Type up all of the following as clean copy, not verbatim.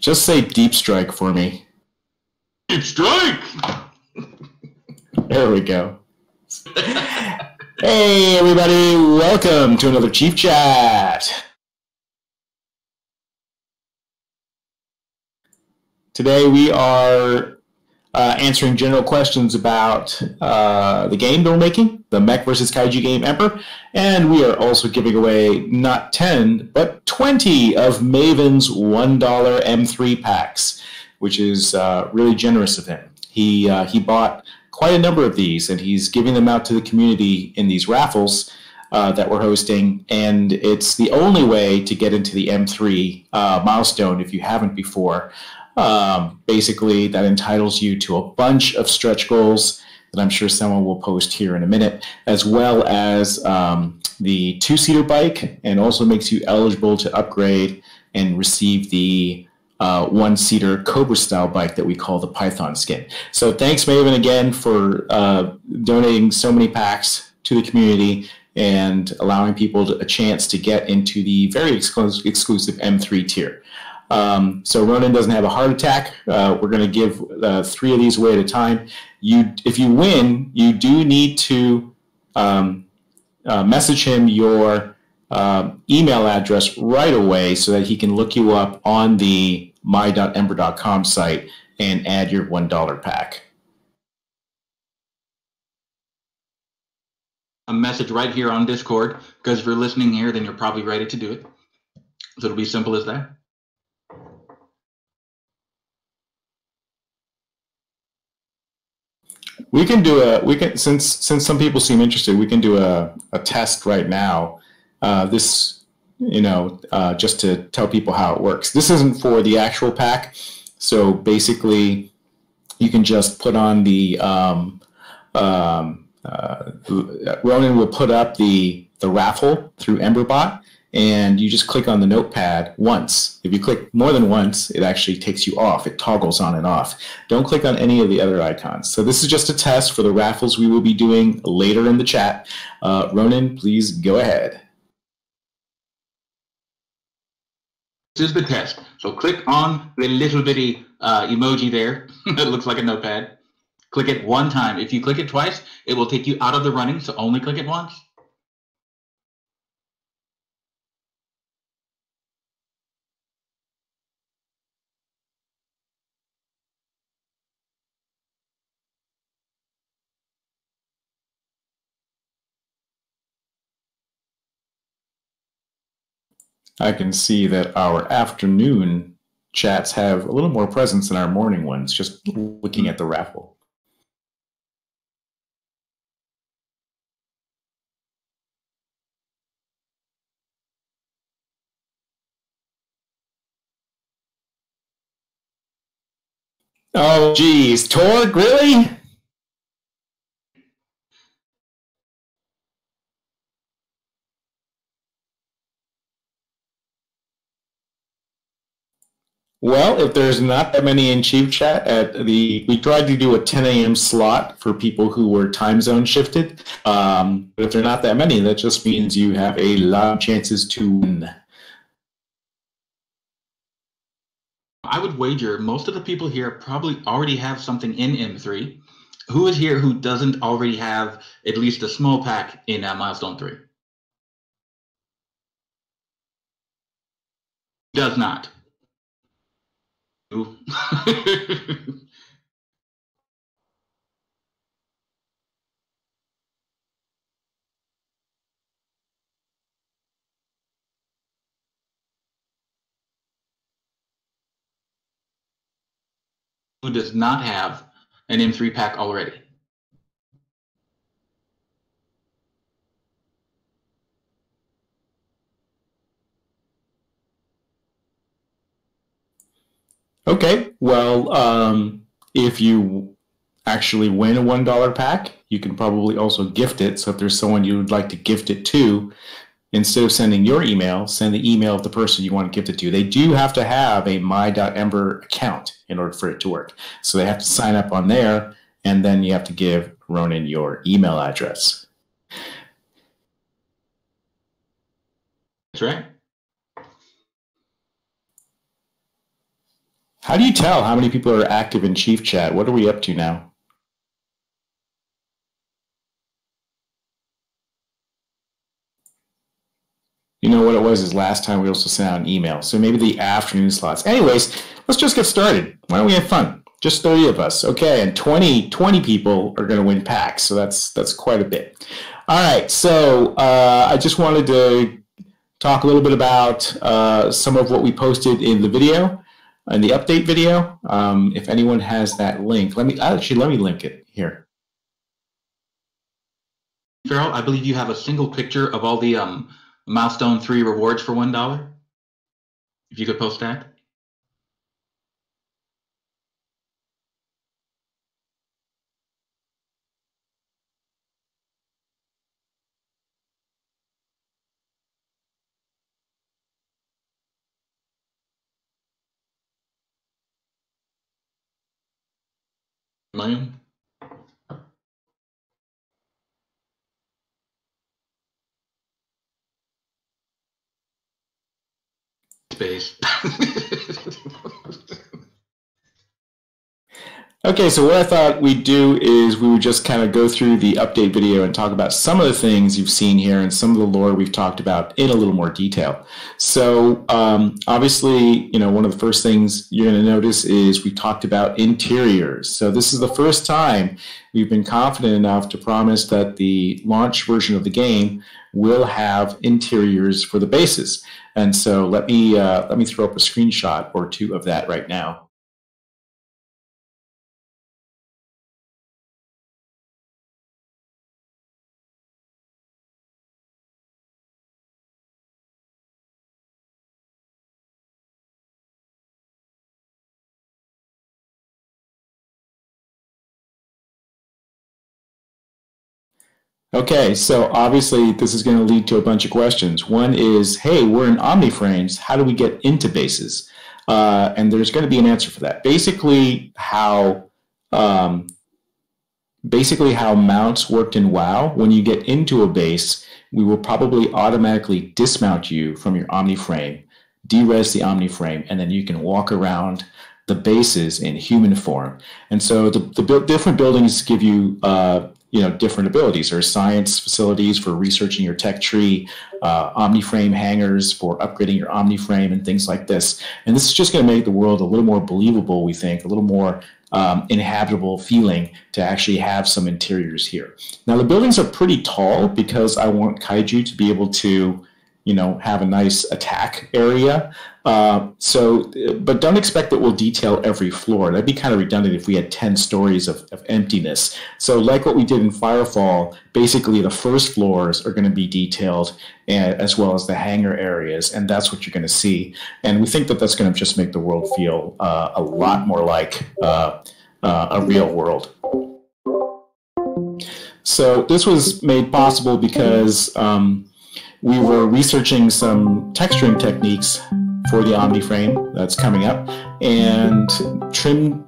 Just say Deep Strike for me. Deep Strike! There we go. Hey, everybody. Welcome to another Chief Chat. Today we are answering general questions about the game that we're making, the Mech versus Kaiju game Emperor, and we are also giving away not 10, but 20 of Maven's $1 M3 packs, which is really generous of him. He bought quite a number of these, and he's giving them out to the community in these raffles that we're hosting, and it's the only way to get into the M3 milestone if you haven't before. Basically, that entitles you to a bunch of stretch goals that I'm sure someone will post here in a minute, as well as the two-seater bike, and also makes you eligible to upgrade and receive the one-seater Cobra-style bike that we call the Python skin. So thanks, Maven, again, for donating so many packs to the community and allowing people a chance to get into the very exclusive M3 tier. So Ronan doesn't have a heart attack. We're going to give 3 of these away at a time. If you win, you do need to message him your email address right away so that he can look you up on the my.ember.com site and add your $1 pack. A message right here on Discord, because if you're listening here, then you're probably ready to do it. So it'll be simple as that. We can do since some people seem interested, we can do a test right now. Just to tell people how it works. This isn't for the actual pack, so basically you can just put on the Ronan will put up the raffle through Emberbot, and you just click on the notepad once. If you click more than once, it actually takes you off. It toggles on and off. Don't click on any of the other icons. So this is just a test for the raffles we will be doing later in the chat. Ronan, please go ahead. This is the test. So click on the little bitty emoji there. It looks like a notepad. Click it one time. If you click it twice, it will take you out of the running, so only click it once. I can see that our afternoon chats have a little more presence than our morning ones, just looking at the raffle. Oh, geez. Torg, really? Well, if there's not that many in Chief Chat, we tried to do a 10 a.m. slot for people who were time zone shifted. But if there are not that many, that just means you have a lot of chances to win. I would wager most of the people here probably already have something in M3. Who is here who doesn't already have at least a small pack in Milestone 3? Does not. Who does not have an M3 pack already? Okay, well, if you actually win a $1 pack, you can probably also gift it. So if there's someone you would like to gift it to, instead of sending your email, send the email of the person you want to gift it to. They do have to have a my.ember account in order for it to work. So they have to sign up on there, and then you have to give Ronan your email address. That's right. How do you tell how many people are active in Chief Chat? What are we up to now? You know what it was is last time we also sent out an email. So maybe the afternoon slots. Anyways, let's just get started. Why don't we have fun? Just 30 of us. Okay, and 20 people are going to win packs. So that's quite a bit. All right, so I just wanted to talk a little bit about some of what we posted in the video, in the update video. If anyone has that link, let me link it here. Farrell, I believe you have a single picture of all the Milestone 3 rewards for $1. If you could post that. Million. Space. Okay, so what I thought we'd do is we would just kind of go through the update video and talk about some of the things you've seen here and some of the lore we've talked about in a little more detail. So obviously, one of the first things you're going to notice is we talked about interiors. So this is the first time we've been confident enough to promise that the launch version of the game will have interiors for the bases. And so let me throw up a screenshot or two of that right now. Okay, so obviously this is going to lead to a bunch of questions. One is, hey, we're in Omniframes. How do we get into bases? And there's going to be an answer for that. Basically, how mounts worked in WoW, when you get into a base, we will probably automatically dismount you from your Omniframe, de-res the Omniframe, and then you can walk around the bases in human form. And so the different buildings give you different abilities. There's science facilities for researching your tech tree, Omniframe hangars for upgrading your Omniframe, and things like this. And this is just going to make the world a little more believable, we think, a little more inhabitable feeling to actually have some interiors here. Now, the buildings are pretty tall because I want Kaiju to be able to have a nice attack area. But don't expect that we'll detail every floor. That'd be kind of redundant if we had 10 stories of emptiness. So like what we did in Firefall, basically the first floors are going to be detailed, as well as the hangar areas, and that's what you're going to see. And we think that that's going to just make the world feel a lot more like a real world. So this was made possible because we were researching some texturing techniques for the Omniframe that's coming up, and trim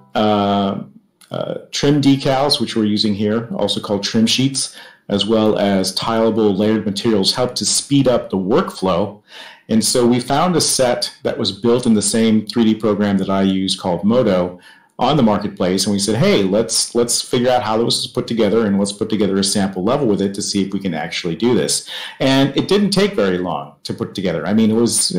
decals, which we're using here, also called trim sheets, as well as tileable layered materials, help to speed up the workflow. And so we found a set that was built in the same 3D program that I use called Modo on the marketplace, and we said, hey, let's figure out how this was put together, and let's put together a sample level with it to see if we can actually do this. And it didn't take very long to put together. I mean, it was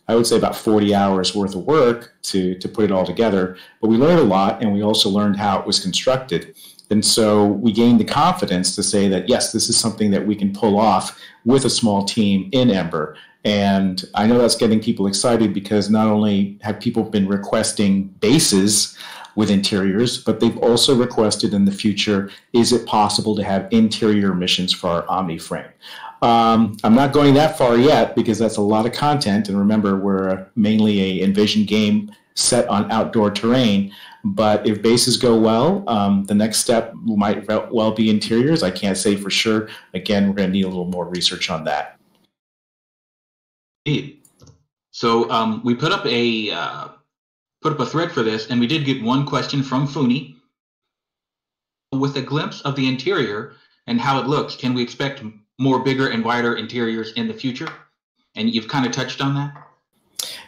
I would say about 40 hours worth of work to put it all together. But we learned a lot, and we also learned how it was constructed. And so we gained the confidence to say that, yes, this is something that we can pull off with a small team in Ember. And I know that's getting people excited because not only have people been requesting bases with interiors, but they've also requested in the future, is it possible to have interior missions for our Omniframe? I'm not going that far yet because that's a lot of content. And remember, we're mainly a Envision game set on outdoor terrain. But if bases go well, the next step might well be interiors. I can't say for sure. Again, we're going to need a little more research on that. So we put up a thread for this, and we did get one question from Funi. With a glimpse of the interior and how it looks, can we expect more bigger and wider interiors in the future? And you've kind of touched on that.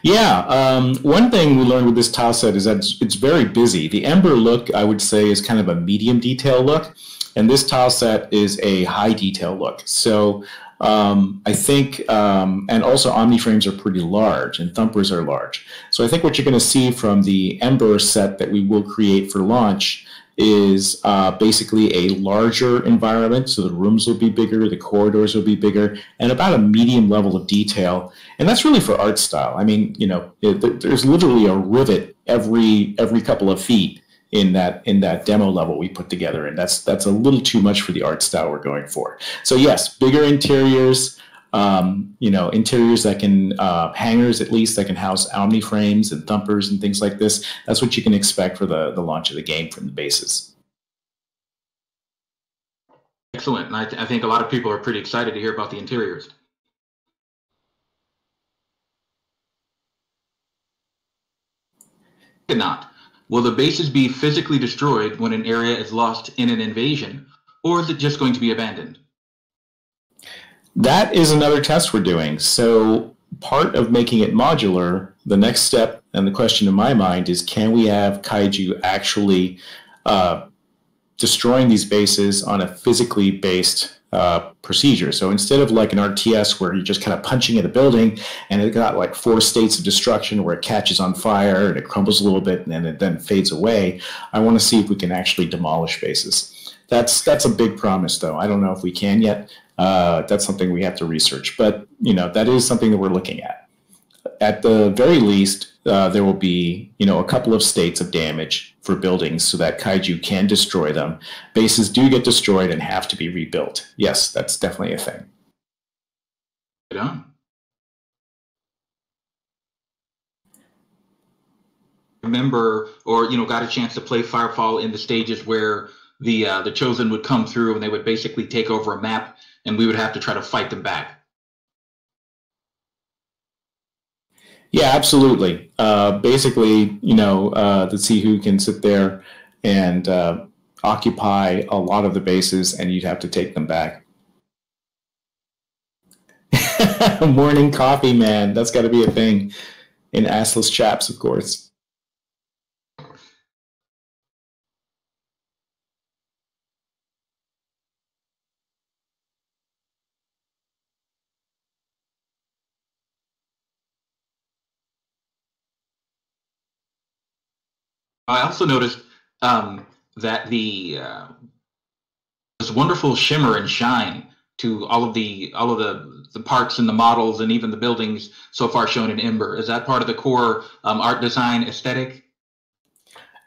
Yeah, one thing we learned with this tile set is that it's very busy. The Ember look, I would say, is kind of a medium detail look, and this tile set is a high detail look. So I think, and also Omni frames are pretty large, and Thumpers are large. So I think what you're going to see from the Ember set that we will create for launch is basically a larger environment. So the rooms will be bigger, the corridors will be bigger, and about a medium level of detail. And that's really for art style. I mean, you know, there's literally a rivet every couple of feet in that demo level we put together, and that's a little too much for the art style we're going for. So yes, bigger interiors. You know, interiors that can, hangars at least, that can house Omni frames and Thumpers and things like this. That's what you can expect for the launch of the game from the bases. Excellent. And I think a lot of people are pretty excited to hear about the interiors. Not. Will the bases be physically destroyed when an area is lost in an invasion, or is it just going to be abandoned? That is another test we're doing. So part of making it modular, the next step and the question in my mind is, can we have Kaiju actually destroying these bases on a physically based procedure? So instead of like an RTS where you're just kind of punching at a building and it got like 4 states of destruction where it catches on fire and it crumbles a little bit and then it then fades away, I want to see if we can actually demolish bases. That's a big promise, though. I don't know if we can yet. That's something we have to research. But, you know, that is something that we're looking at. At the very least, there will be, you know, a couple of states of damage for buildings so that Kaiju can destroy them. Bases do get destroyed and have to be rebuilt. Yes, that's definitely a thing. Yeah. Remember, or, you know, got a chance to play Firefall in the stages where the Chosen would come through and they would basically take over a map and we would have to try to fight them back. Yeah, absolutely. Basically, you know, to see who can sit there and occupy a lot of the bases, and you'd have to take them back. Morning coffee, man. That's got to be a thing in assless chaps, of course. I also noticed that this wonderful shimmer and shine to all of the parts and the models and even the buildings so far shown in Ember. Is that part of the core art design aesthetic?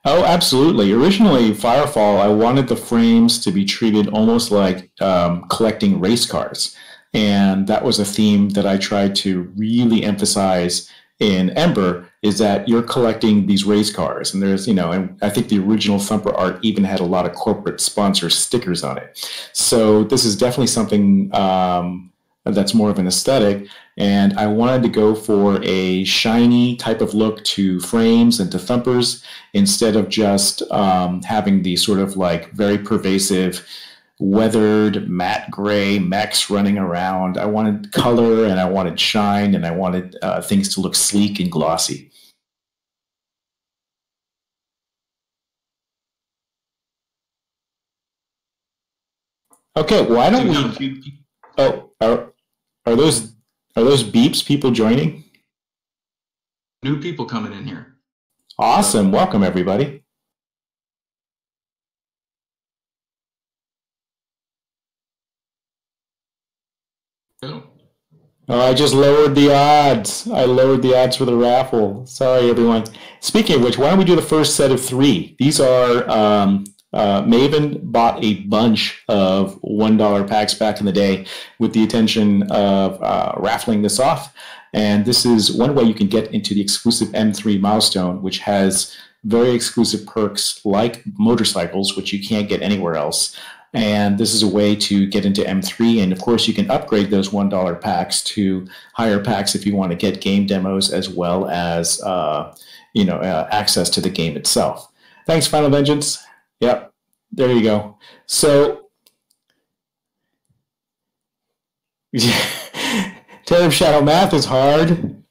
Oh, absolutely. Originally, Firefall, I wanted the frames to be treated almost like collecting race cars. And that was a theme that I tried to really emphasize in Ember, is that you're collecting these race cars. And there's, you know, and I think the original Thumper art even had a lot of corporate sponsor stickers on it. So this is definitely something that's more of an aesthetic. And I wanted to go for a shiny type of look to frames and to Thumpers instead of just having the sort of like very pervasive weathered matte gray mechs running around. I wanted color and I wanted shine and I wanted things to look sleek and glossy. Okay, why don't we? Oh, are those beeps people joining? New people coming in here. Awesome! Welcome everybody. Oh. Oh, I just lowered the odds. I lowered the odds for the raffle. Sorry, everyone. Speaking of which, why don't we do the first set of 3? These are Maven bought a bunch of $1 packs back in the day with the intention of raffling this off. And this is one way you can get into the exclusive M3 milestone, which has very exclusive perks like motorcycles, which you can't get anywhere else. And this is a way to get into M3. And of course, you can upgrade those $1 packs to higher packs if you want to get game demos as well as access to the game itself. Thanks, Final Vengeance. Yep, there you go. So, Terror of Shadow math is hard.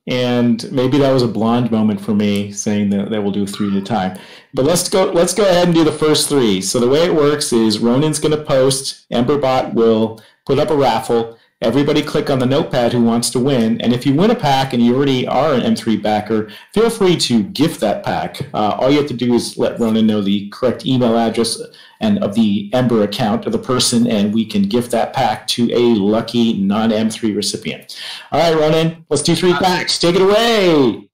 And maybe that was a blonde moment for me saying that we'll do 3 at a time. But let's go ahead and do the first 3. So the way it works is Ronan's going to post, Emberbot will put up a raffle. Everybody click on the notepad who wants to win. And if you win a pack and you already are an M3 backer, feel free to gift that pack. All you have to do is let Ronan know the correct email address and of the Ember account of the person, and we can gift that pack to a lucky non-M3 recipient. All right, Ronan, let's do 3 packs. Take it away.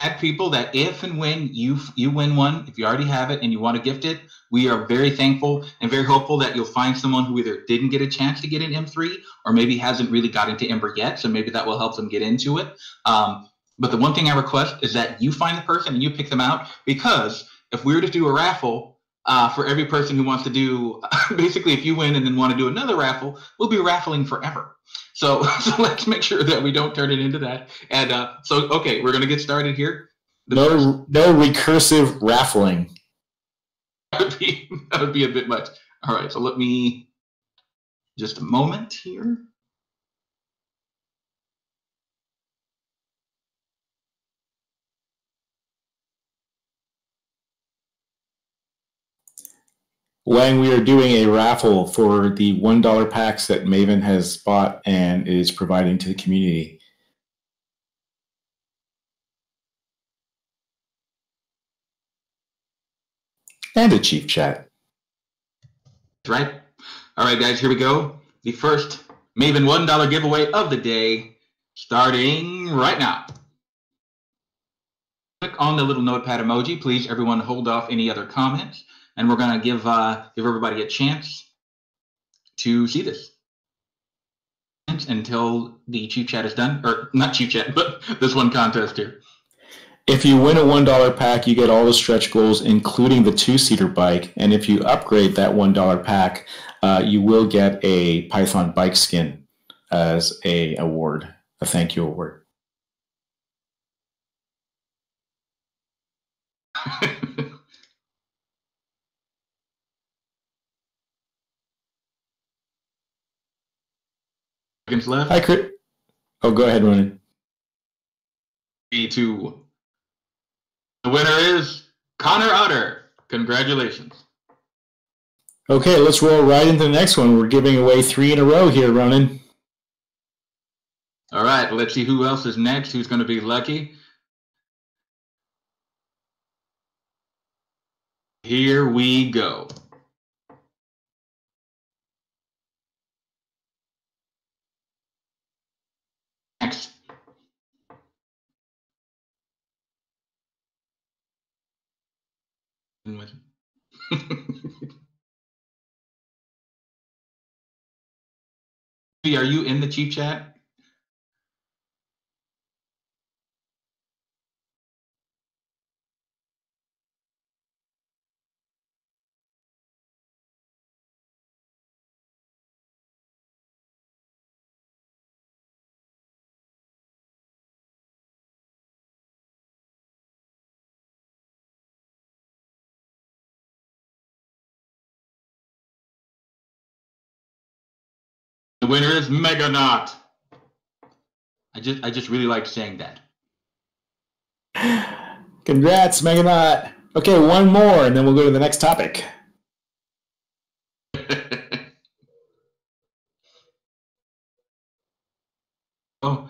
At people that if and when you win one, if you already have it and you want to gift it, we are very thankful and very hopeful that you'll find someone who either didn't get a chance to get an M3 or maybe hasn't really got into Ember yet, so maybe that will help them get into it. But the one thing I request is that you find the person and you pick them out, because if we were to do a raffle for every person who wants to do, basically if you win and then want to do another raffle, we'll be raffling forever. So let's make sure that we don't turn it into that. And okay, we're going to get started here. No recursive raffling. That would be a bit much. All right, so let me just a moment here. When we are doing a raffle for the $1 packs that Maven has bought and is providing to the community. And a chief chat. Right. All right, guys, here we go. The first Maven $1 giveaway of the day, starting right now. Click on the little notepad emoji. Please, everyone, hold off any other comments, and we're going to give everybody a chance to see this until the chief chat is done, or not chief chat, but this one contest here. If you win a $1 pack, you get all the stretch goals, including the 2-seater bike. And if you upgrade that $1 pack, you will get a Python bike skin as a award, a thank you award. Seconds left. Hi, Chris. Oh, go ahead, Ronan. 3, 2. The winner is Connor Otter. Congratulations. Okay, let's roll right into the next one. We're giving away 3 in a row here, Ronan. All right, let's see who else is next, who's going to be lucky. Here we go. Next. Are you in the chief chat? The winner is Meganaut. I just really like saying that. Congrats, Meganaut. Okay, one more, and then we'll go to the next topic. Oh,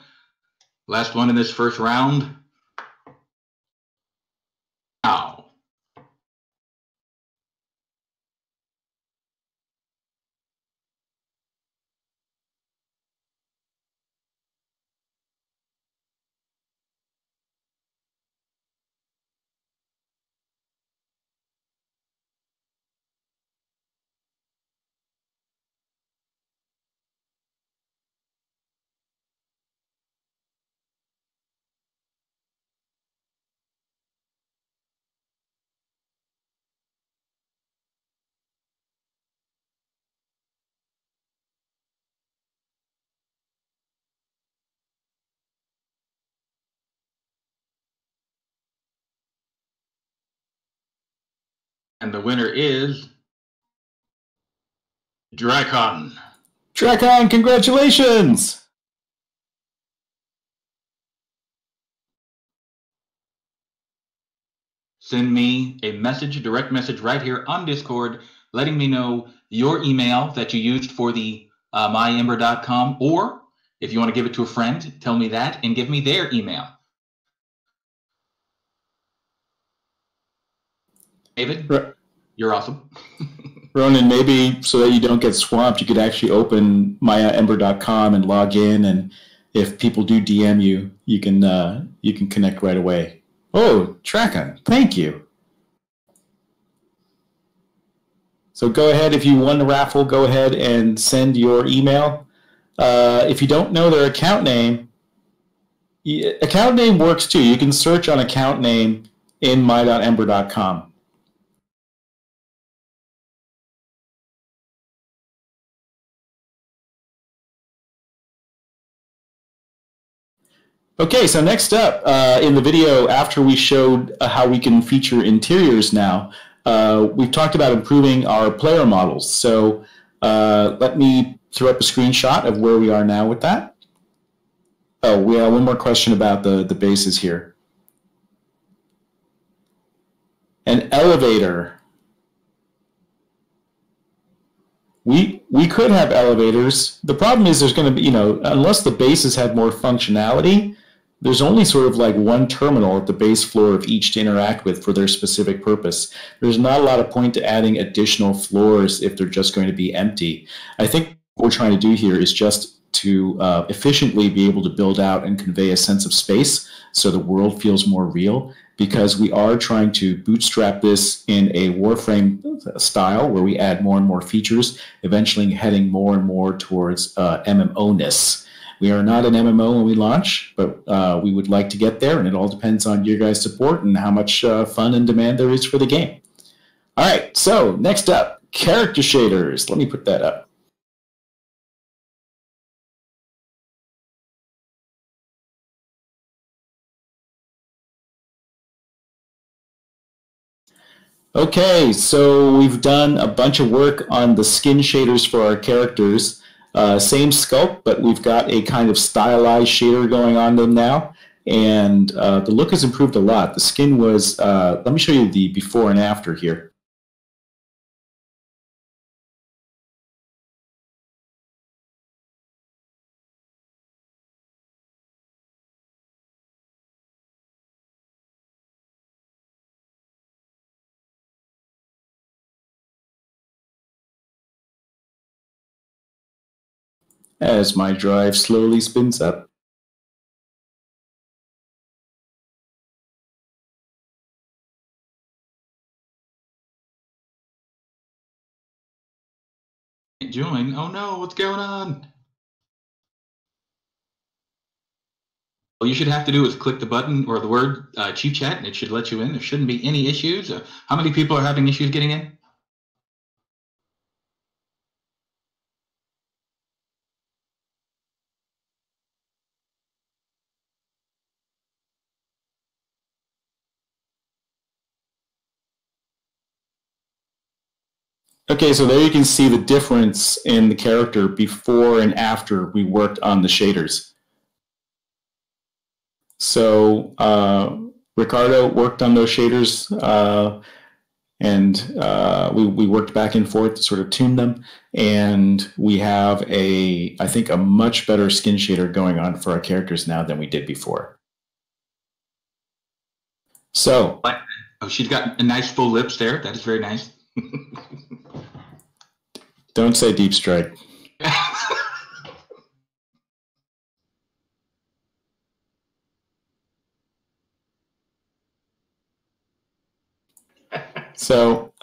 last one in this first round. Now. And the winner is Dracon. Dracon, congratulations! send me a message, a direct message right here on Discord, letting me know your email that you used for the myember.com, or if you want to give it to a friend, tell me that and give me their email. David, you're awesome. Ronan, maybe so that you don't get swamped, you could actually open myember.com and log in, and if people do DM you, you can connect right away. Oh, Trakan, thank you. So go ahead, if you won the raffle, go ahead and send your email. If you don't know their account name works too. You can search on account name in my.ember.com. Okay, so next up in the video, after we showed how we can feature interiors now, we've talked about improving our player models. So let me throw up a screenshot of where we are now with that. Oh, we have one more question about the bases here. An elevator. We could have elevators. The problem is there's going to be, unless the bases have more functionality, there's only sort of like one terminal at the base floor of each to interact with for their specific purpose. There's not a lot of point to adding additional floors if they're just going to be empty. I think what we're trying to do here is just to efficiently be able to build out and convey a sense of space so the world feels more real, because we are trying to bootstrap this in a Warframe style where we add more and more features, eventually heading more and more towards MMO-ness. We are not an MMO when we launch, but we would like to get there, and it all depends on your guys' support and how much fun and demand there is for the game. All right, so next up, character shaders. Let me put that up. Okay, so we've done a bunch of work on the skin shaders for our characters. Same sculpt, but we've got a kind of stylized shader going on them now. And the look has improved a lot. The skin was, let me show you the before and after here. As my drive slowly spins up. Join. Oh no, what's going on? All you should have to do is click the button or the word Chief Chat, and it should let you in. There shouldn't be any issues. How many people are having issues getting in? Okay, so there you can see the difference in the character before and after we worked on the shaders. So Ricardo worked on those shaders, and we worked back and forth to sort of tune them, and we have I think a much better skin shader going on for our characters now than we did before. So, oh, she's got a nice full lips there. That is very nice. Don't say deep strike. So,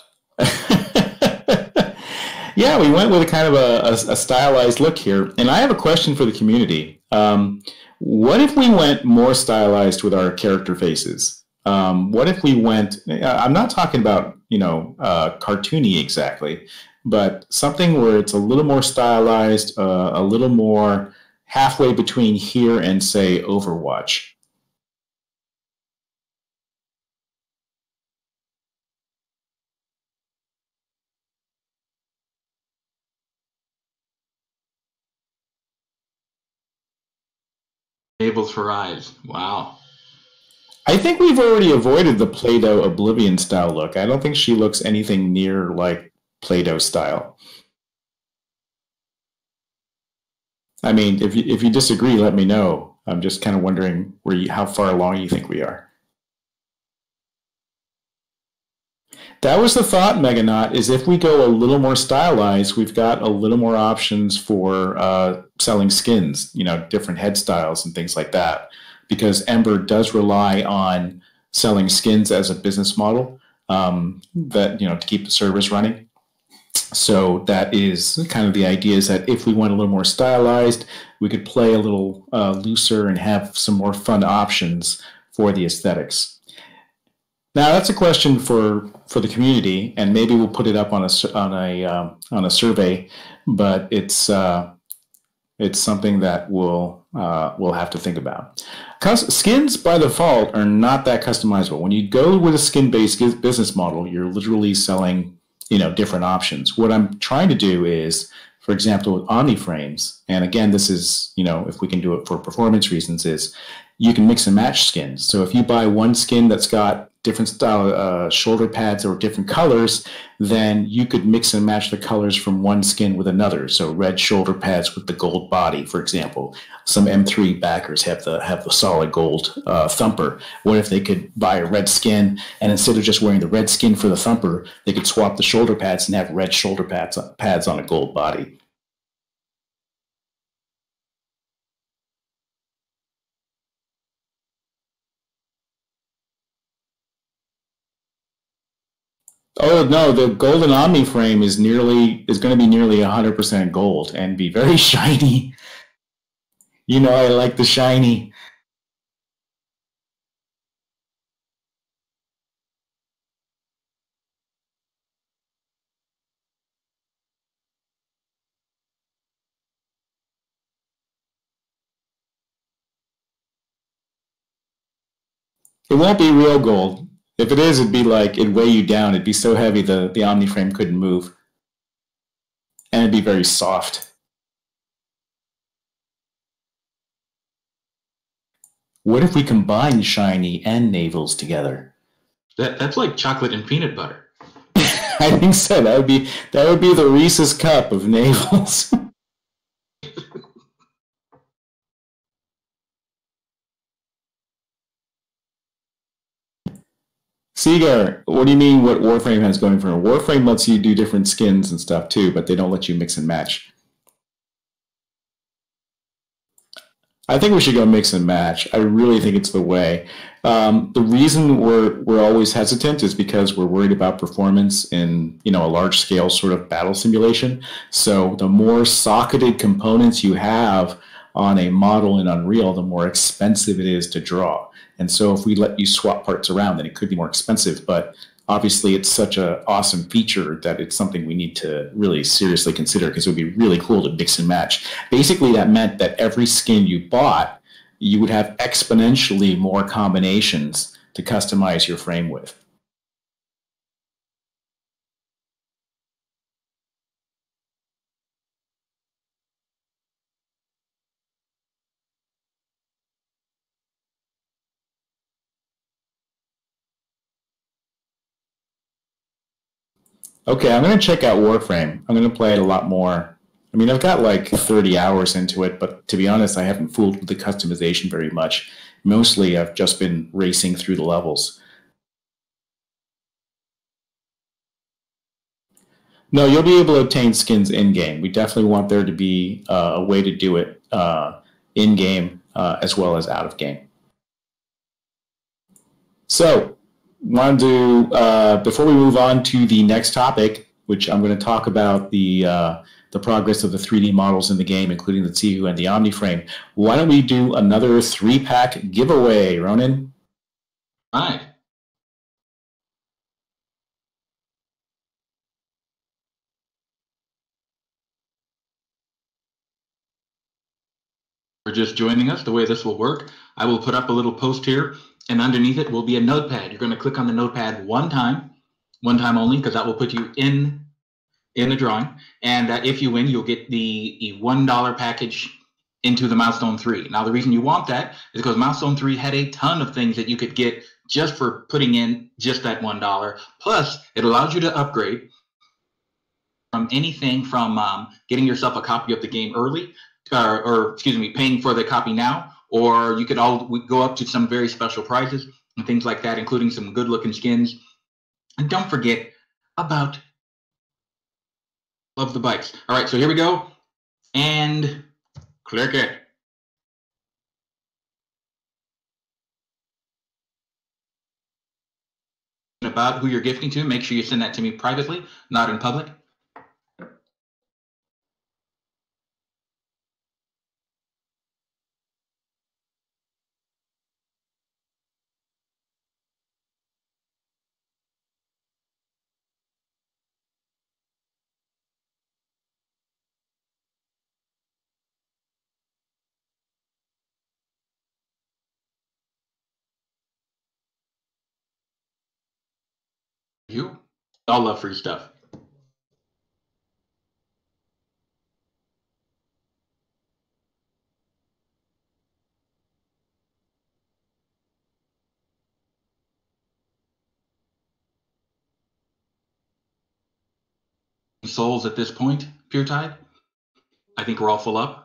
yeah, we went with a kind of a stylized look here. And I have a question for the community. What if we went more stylized with our character faces? What if we went, I'm not talking about, cartoony exactly, but something where it's a little more stylized, a little more halfway between here and, say, Overwatch. Tables for eyes. Wow. I think we've already avoided the Play-Doh Oblivion style look. I don't think she looks anything near like Play-Doh style. I mean, if you disagree, let me know. I'm just kind of wondering how far along you think we are. That was the thought, Meganaut, is if we go a little more stylized, we've got a little more options for selling skins, different head styles and things like that. Because Ember does rely on selling skins as a business model to keep the service running. So that is kind of the idea, is that if we went a little more stylized, we could play a little looser and have some more fun options for the aesthetics. Now that's a question for the community, and maybe we'll put it up on a survey. But it's something that we'll have to think about. Skins by default are not that customizable. When you go with a skin-based business model, you're literally selling different options. What I'm trying to do is, for example, with Omni frames, and again, this is if we can do it for performance reasons, is you can mix and match skins. So if you buy one skin that's got different style shoulder pads or different colors, then you could mix and match the colors from one skin with another. So red shoulder pads with the gold body, for example. Some M3 backers have the solid gold thumper. What if they could buy a red skin, and instead of just wearing the red skin for the thumper, they could swap the shoulder pads and have red shoulder pads on a gold body? Oh no, the golden Omni frame is going to be nearly 100% gold and be very shiny. I like the shiny. It won't be real gold. If it is, it'd weigh you down. It'd be so heavy the Omni frame couldn't move, and it'd be very soft. What if we combine shiny and navels together? That's like chocolate and peanut butter. I think so. That would be the Reese's cup of navels. Seagar, what do you mean what Warframe has going for it? Warframe lets you do different skins and stuff too, but they don't let you mix and match. I think we should go mix and match. I really think it's the way. The reason we're always hesitant is because we're worried about performance in a large scale sort of battle simulation. So the more socketed components you have on a model in Unreal, the more expensive it is to draw. And so if we let you swap parts around, then it could be more expensive. But obviously it's such an awesome feature that it's something we need to really seriously consider, because it would be really cool to mix and match. Basically, that meant that every skin you bought, you would have exponentially more combinations to customize your frame with. Okay, I'm going to check out Warframe. I'm going to play it a lot more. I mean, I've got like 30 hours into it, but to be honest, I haven't fooled with the customization very much. Mostly, I've just been racing through the levels. No, you'll be able to obtain skins in-game. We definitely want there to be a way to do it in-game as well as out-of-game. So, wanted to, before we move on to the next topic, which I'm going to talk about the progress of the 3D models in the game, including the Tsihu and the Omni frame, why don't we do another 3-pack giveaway, Ronan? All right. For just joining us, the way this will work, I will put up a little post here, and underneath it will be a notepad. You're going to click on the notepad one time only, because that will put you in the drawing. And if you win, you'll get the $1 package into the Milestone 3. Now, the reason you want that is because Milestone 3 had a ton of things that you could get just for putting in just that $1. Plus, it allows you to upgrade from anything from getting yourself a copy of the game early, or excuse me, paying for the copy now, or you could go up to some very special prizes and things like that, including some good-looking skins. And don't forget about Love the Bikes. All right, so here we go. And click it. About who you're gifting to, make sure you send that to me privately, not in public. You all love free stuff. Souls at this point, Pure Tide. I think we're all full up.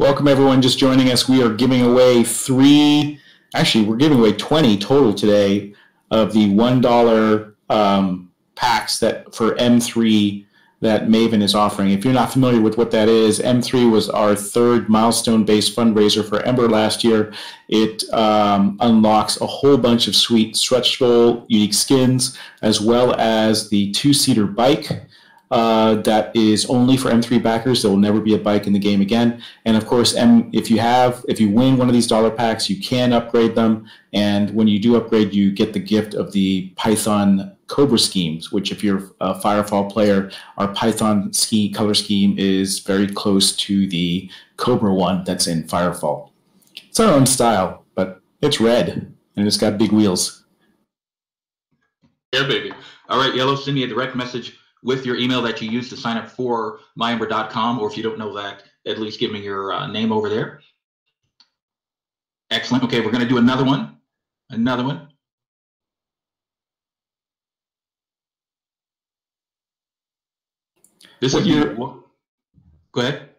Welcome, everyone just joining us. We are giving away we're giving away 20 total today of the $1 packs that for M3 that Maven is offering. If you're not familiar with what that is, M3 was our third milestone-based fundraiser for Ember last year. It unlocks a whole bunch of sweet stretch goal, unique skins, as well as the two-seater bike. That is only for M3 backers. There will never be a bike in the game again. And of course, if you win one of these dollar packs, you can upgrade them. And when you do upgrade, you get the gift of the Python Cobra schemes, which if you're a Firefall player, our Python color scheme is very close to the Cobra one that's in Firefall. It's our own style, but it's red and it's got big wheels. Yeah, baby. All right, Yellow, send me a direct message with your email that you use to sign up for myember.com, or if you don't know that, at least give me your name over there. Excellent. Okay, we're going to do another one. Another one. This is go ahead.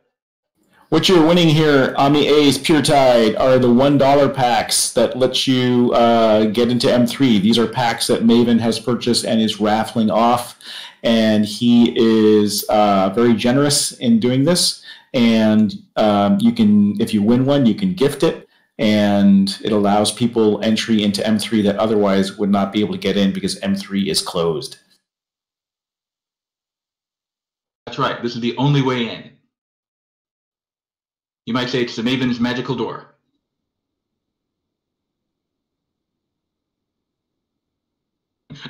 What you're winning here, Omni A's Pure Tide, are the $1 packs that let you get into M3. These are packs that Maven has purchased and is raffling off. And he is very generous in doing this. And you can, if you win one, you can gift it. And it allows people entry into M3 that otherwise would not be able to get in because M3 is closed. That's right. This is the only way in. You might say it's the Maven's magical door.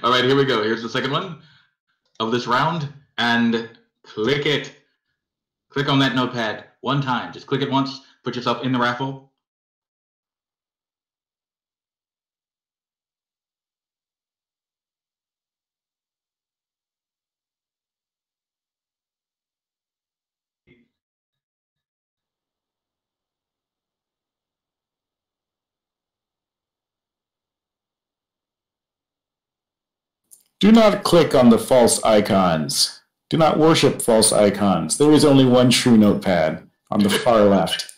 All right, here we go. Here's the second one of this round, and click it. Click on that notepad one time. Just click it once, put yourself in the raffle. Do not click on the false icons. Do not worship false icons. There is only one true notepad on the far left.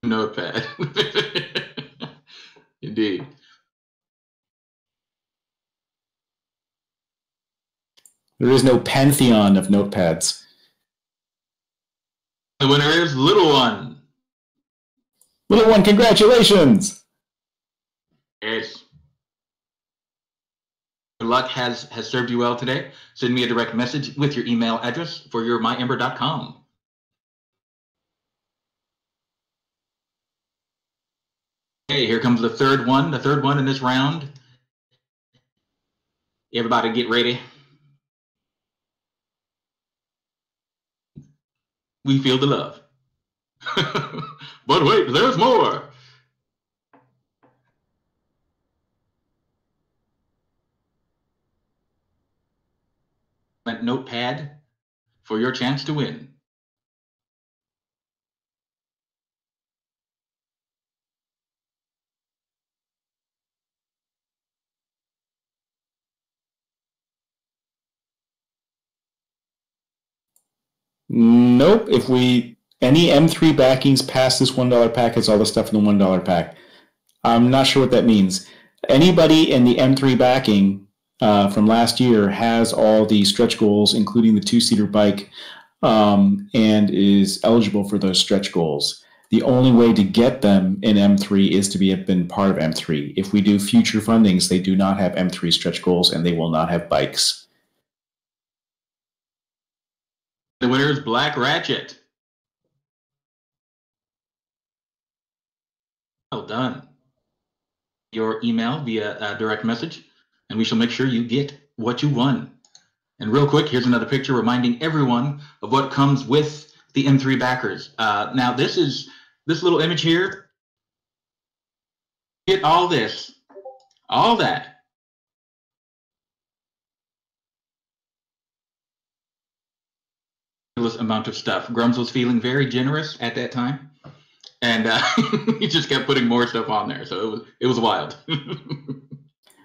Notepad. Indeed. There is no pantheon of notepads. The winner is Little One. Little One, congratulations! Yes. Your luck has served you well today. Send me a direct message with your email address for your myember.com. Okay, here comes the third one in this round. Everybody get ready. We feel the love. But wait, there's more. notepad for your chance to win. Nope. If any M3 backings past this $1 pack is all the stuff in the $1 pack. I'm not sure what that means. Anybody in the M3 backing from last year has all the stretch goals, including the two-seater bike, and is eligible for those stretch goals. The only way to get them in M3 is to have been part of M3. If we do future fundings, they do not have M3 stretch goals, and they will not have bikes. The winner is Black Ratchet. Well done. Your email via direct message, and we shall make sure you get what you won. And real quick, here's another picture reminding everyone of what comes with the M3 backers. Now, this little image here. Get all this, all that. Amount of stuff. Grums was feeling very generous at that time, and he just kept putting more stuff on there. So it was wild.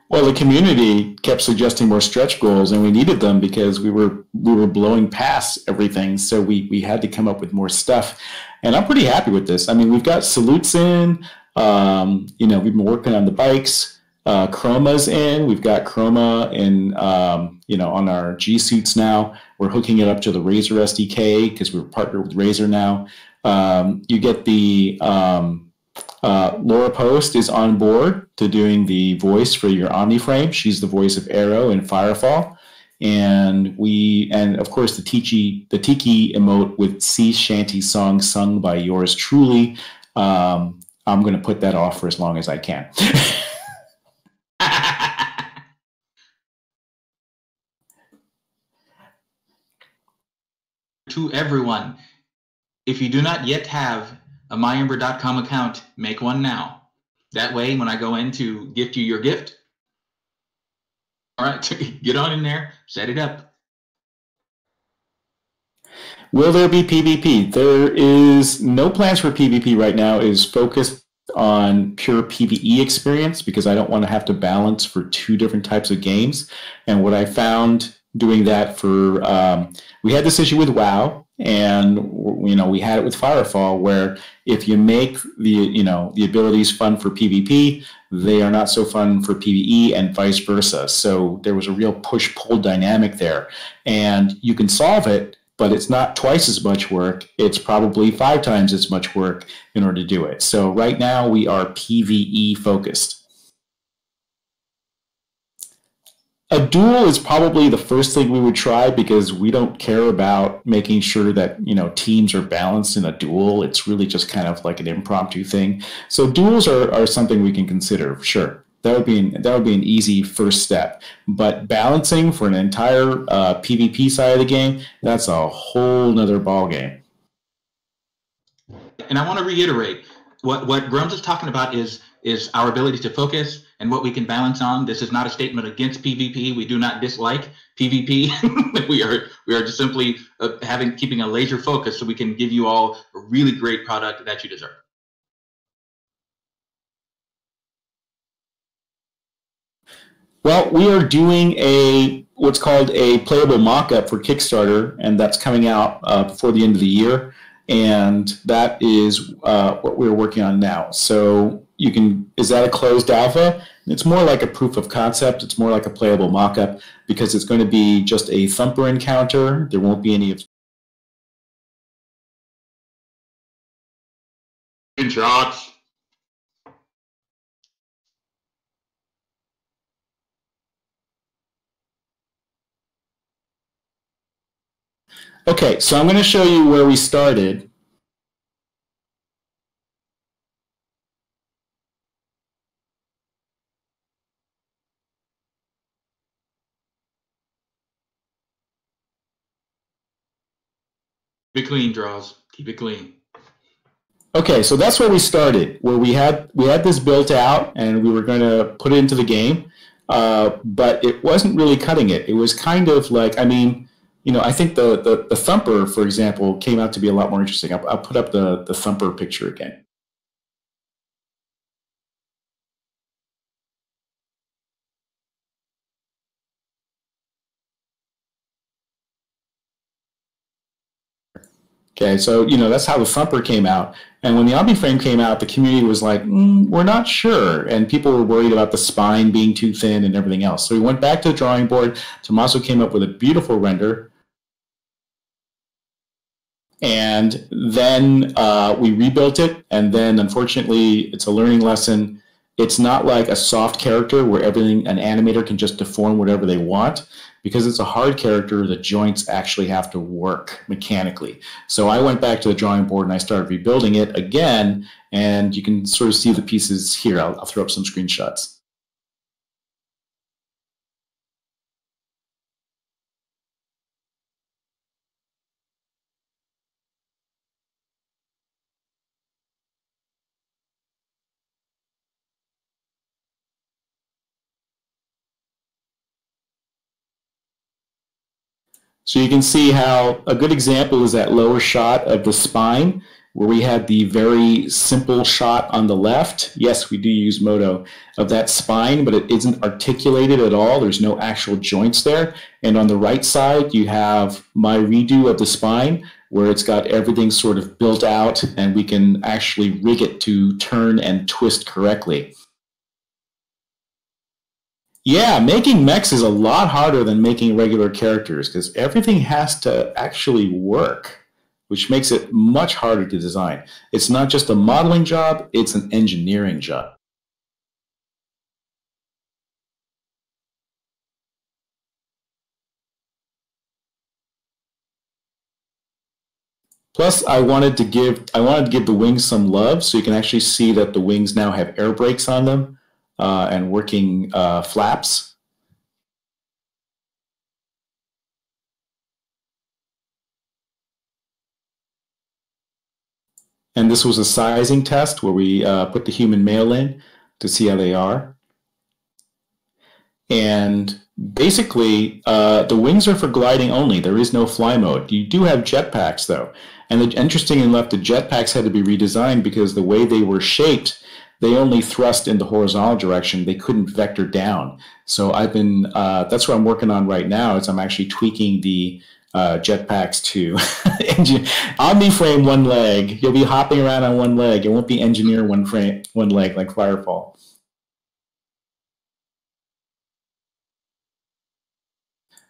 Well, the community kept suggesting more stretch goals, and we needed them because we were blowing past everything. So we had to come up with more stuff, and I'm pretty happy with this. I mean, we've got salutes in. We've been working on the bikes. Chroma's in. We've got Chroma in, on our G suits now. We're hooking it up to the Razer SDK because we're partnered with Razer now. You get the Laura Post is on board to doing the voice for your Omniframe. She's the voice of Arrow in Firefall. And of course the Tiki emote with sea shanty song sung by yours truly. I'm going to put that off for as long as I can. To everyone, if you do not yet have a myember.com account, make one now. That way, when I go in to gift you your gift, all right, get on in there, set it up. Will there be PvP? There is no plans for PvP right now. It is focused on pure PvE experience because I don't want to have to balance for two different types of games. And what I found doing that for we had this issue with WoW, and we had it with Firefall, where if you make the abilities fun for PvP, they are not so fun for PvE, and vice versa. So there was a real push-pull dynamic there, and you can solve it, but it's not twice as much work. It's probably 5 times as much work in order to do it. So right now we are PvE focused. A duel is probably the first thing we would try because we don't care about making sure that teams are balanced in a duel. It's really just kind of like an impromptu thing. So duels are something we can consider. Sure, that would be an easy first step. But balancing for an entire PvP side of the game, that's a whole nother ball game. And I want to reiterate what Grums is talking about is our ability to focus and what we can balance on. This is not a statement against PvP. We do not dislike PvP. we are just simply keeping a laser focus so we can give you all a really great product that you deserve. Well, we are doing what's called a playable mock-up for Kickstarter, and that's coming out before the end of the year. And that is what we're working on now. So is that a closed alpha? It's more like a proof of concept. It's more like a playable mock-up because it's going to be just a thumper encounter. There won't be any of shots. Okay, so I'm going to show you where we started. Keep it clean, Draws. Keep it clean. Okay, so that's where we started, where we had this built out and we were going to put it into the game, but it wasn't really cutting it. It was kind of like, I think the Thumper, for example, came out to be a lot more interesting. I'll put up the Thumper picture again. Okay, so that's how the Thumper came out. And when the Omniframe came out, the community was like, we're not sure. And people were worried about the spine being too thin and everything else. So we went back to the drawing board. Tommaso came up with a beautiful render. And then we rebuilt it. And then, unfortunately, it's a learning lesson. It's not like a soft character where an animator can just deform whatever they want. Because it's a hard character, the joints actually have to work mechanically. So I went back to the drawing board and I started rebuilding it again, and you can sort of see the pieces here. I'll throw up some screenshots. So you can see how a good example is that lower shot of the spine, where we had the very simple shot on the left. Yes, we do use Moto of that spine, but it isn't articulated at all. There's no actual joints there. And on the right side, you have my redo of the spine, where it's got everything sort of built out, and we can actually rig it to turn and twist correctly. Yeah, making mechs is a lot harder than making regular characters because everything has to actually work, which makes it much harder to design. It's not just a modeling job, it's an engineering job. Plus, I wanted to give the wings some love, so you can actually see that the wings now have air brakes on them and working flaps. And this was a sizing test where we put the human male in to see how they are. And basically, the wings are for gliding only. There is no fly mode. You do have jetpacks, though. And interestingly enough, the jetpacks had to be redesigned because the way they were shaped, they only thrust in the horizontal direction. They couldn't vector down. So that's what I'm working on right now, is I'm actually tweaking the jetpacks to Omniframe one leg. You'll be hopping around on one leg. It won't be engineer one leg like Firefall.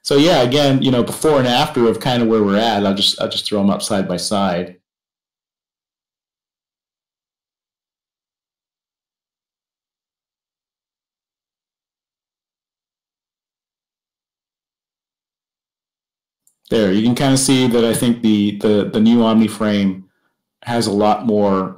So yeah, again, before and after of kind of where we're at, I'll just throw them up side by side. There, you can kind of see that I think the new Omniframe has a lot more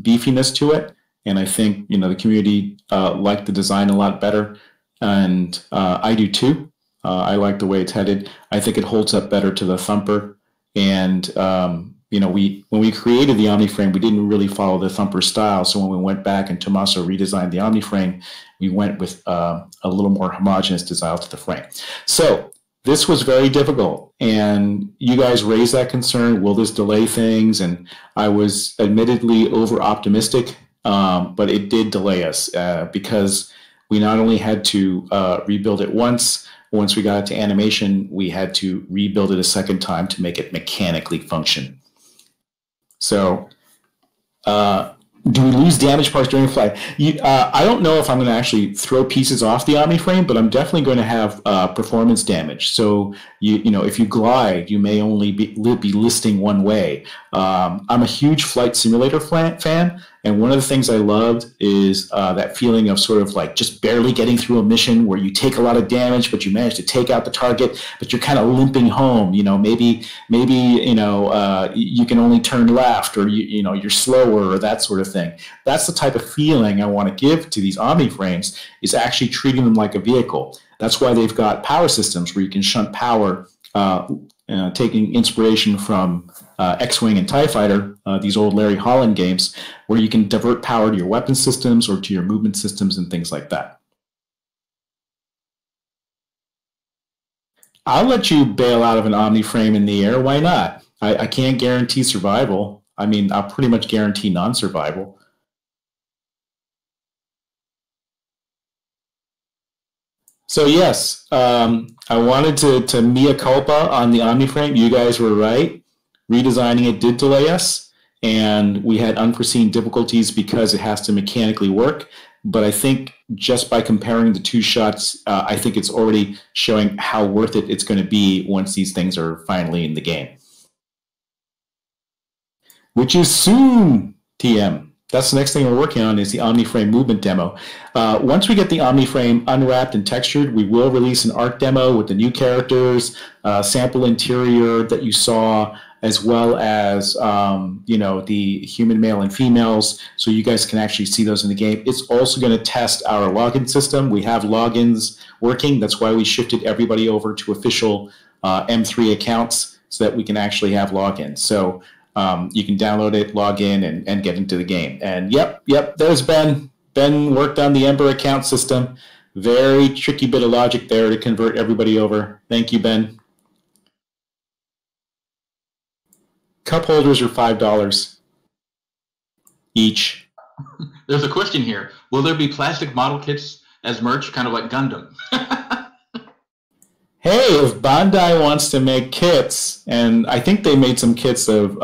beefiness to it, and I think the community liked the design a lot better, and I do too. I like the way it's headed. I think it holds up better to the Thumper, and when we created the Omniframe, we didn't really follow the Thumper style. So when we went back and Tommaso redesigned the Omniframe, we went with a little more homogeneous design to the frame. So this was very difficult, and you guys raised that concern. Will this delay things? And I was admittedly over-optimistic, but it did delay us because we not only had to rebuild it once we got it to animation, we had to rebuild it a second time to make it mechanically function. So do we lose damage parts during flight? I don't know if I'm going to actually throw pieces off the Omniframe, but I'm definitely going to have performance damage. So if you glide, you may only be listing one way. I'm a huge flight simulator fan, and one of the things I loved is that feeling of sort of like just barely getting through a mission where you take a lot of damage, but you manage to take out the target, but you're kind of limping home. Maybe you can only turn left, or you're slower, or that sort of thing. That's the type of feeling I want to give to these Omniframes, is actually treating them like a vehicle. That's why they've got power systems where you can shunt power, taking inspiration from X-Wing and TIE Fighter, these old Larry Holland games, where you can divert power to your weapon systems or to your movement systems and things like that. I'll let you bail out of an Omniframe in the air. Why not? I can't guarantee survival. I mean, I'll pretty much guarantee non-survival. So yes, I wanted to mea culpa on the Omniframe. You guys were right. Redesigning it did delay us, and we had unforeseen difficulties because it has to mechanically work. But I think just by comparing the two shots, I think it's already showing how worth it it's going to be once these things are finally in the game. Which is soon, TM. That's the next thing we're working on is the Omniframe movement demo. Once we get the Omniframe unwrapped and textured, we will release an art demo with the new characters, sample interior that you saw, as well as the human male and females, so you guys can actually see those in the game. It's also going to test our login system. We have logins working. That's why we shifted everybody over to official M3 accounts so that we can actually have logins. So you can download it, log in, and get into the game. And yep, there's Ben. Ben worked on the Ember account system. Very tricky bit of logic there to convert everybody over. Thank you, Ben. Cup holders are $5 each. There's a question here. Will there be plastic model kits as merch, kind of like Gundam? Hey, if Bandai wants to make kits, and I think they made some kits of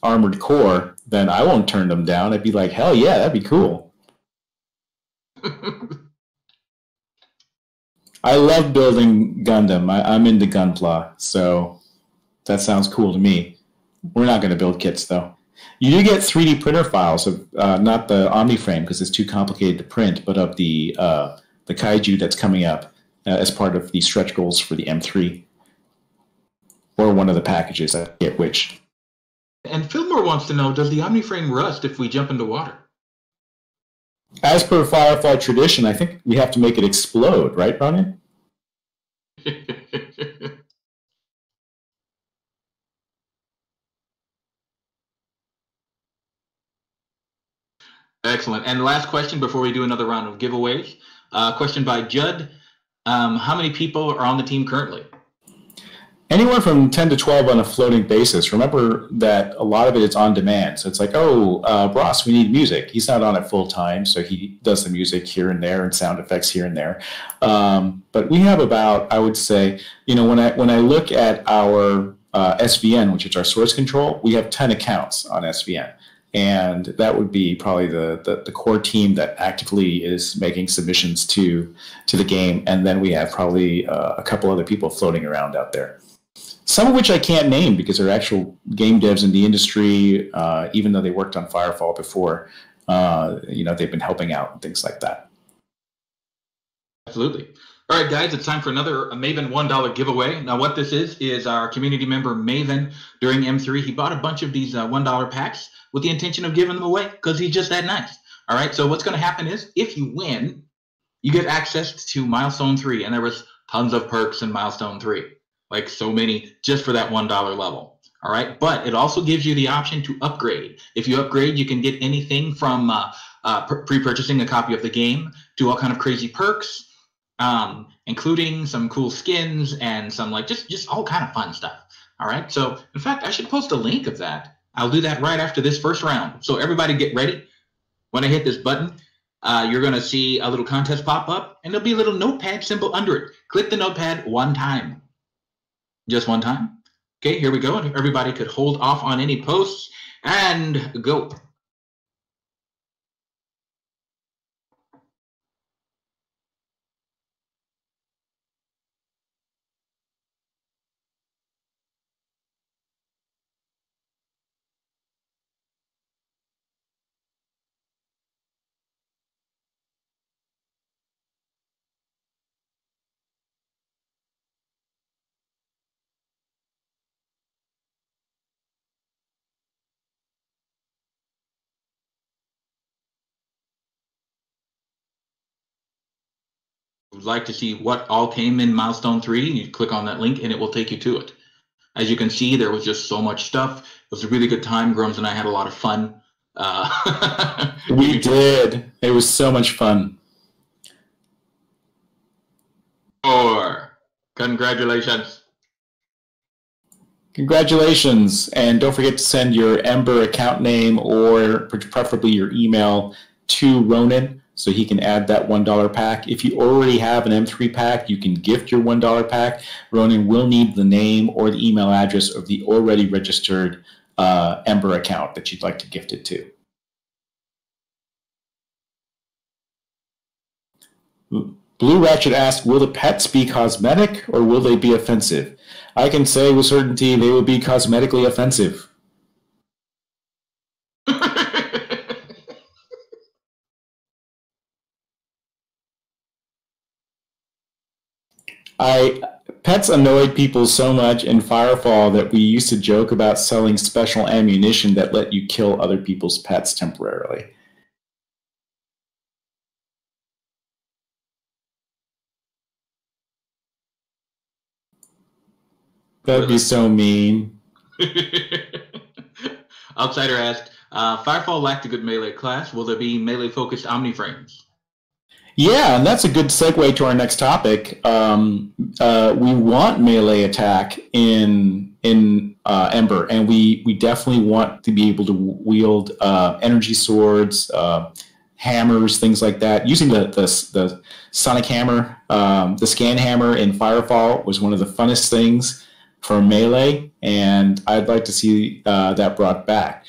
Armored Core, then I won't turn them down. I'd be like, hell yeah, that'd be cool. I love building Gundam. I'm into Gunpla, so that sounds cool to me. We're not going to build kits, though. You do get 3D printer files of not the Omniframe because it's too complicated to print, but of the Kaiju that's coming up as part of the stretch goals for the M3, or one of the packages. I forget which. And Fillmore wants to know: does the Omniframe rust if we jump into water? As per Firefall tradition, I think we have to make it explode, right, Brian? Excellent. And last question before we do another round of giveaways. Question by Judd. How many people are on the team currently? Anywhere from 10 to 12 on a floating basis. Remember that a lot of it is on demand. So it's like, Ross, we need music. He's not on it full time, so he does the music here and there and sound effects here and there. But we have about, I would say, when I look at our SVN, which is our source control, we have 10 accounts on SVN. And that would be probably the core team that actively is making submissions to the game. And then we have probably a couple other people floating around out there. Some of which I can't name because they're actual game devs in the industry, even though they worked on Firefall before. They've been helping out and things like that. Absolutely. All right, guys, it's time for another Maven $1 giveaway. Now, what this is our community member Maven during M3. He bought a bunch of these $1 packs with the intention of giving them away because he's just that nice. All right, so what's going to happen is if you win, you get access to Milestone 3, and there was tons of perks in Milestone 3, like so many just for that $1 level. All right, but it also gives you the option to upgrade. If you upgrade, you can get anything from pre-purchasing a copy of the game to all kind of crazy perks, including some cool skins and some just all kind of fun stuff. All right, so in fact, I should post a link of that. I'll do that right after this first round. So everybody get ready. When I hit this button, you're going to see a little contest pop up, and there'll be a little notepad symbol under it. Click the notepad one time. Just one time. Okay, here we go. And everybody could hold off on any posts and go. Would like to see what all came in Milestone 3, you click on that link and it will take you to it. As you can see, there was just so much stuff. It was a really good time. Grums and I had a lot of fun. We did. It was so much fun. 4. Congratulations. Congratulations. And don't forget to send your Ember account name or preferably your email to Ronan so he can add that $1 pack. If you already have an M3 pack, you can gift your $1 pack. Ronan will need the name or the email address of the already registered Ember account that you'd like to gift it to. Blue Ratchet asked, will the pets be cosmetic or will they be offensive? I can say with certainty they will be cosmetically offensive. Pets annoyed people so much in Firefall that we used to joke about selling special ammunition that let you kill other people's pets temporarily. That'd be so mean. Outsider asked, Firefall lacked a good melee class. Will there be melee-focused Omniframes? Yeah, and that's a good segue to our next topic. We want melee attack in Ember, and we definitely want to be able to wield energy swords, hammers, things like that. Using the sonic hammer, the scan hammer in Firefall was one of the funnest things for melee, and I'd like to see that brought back.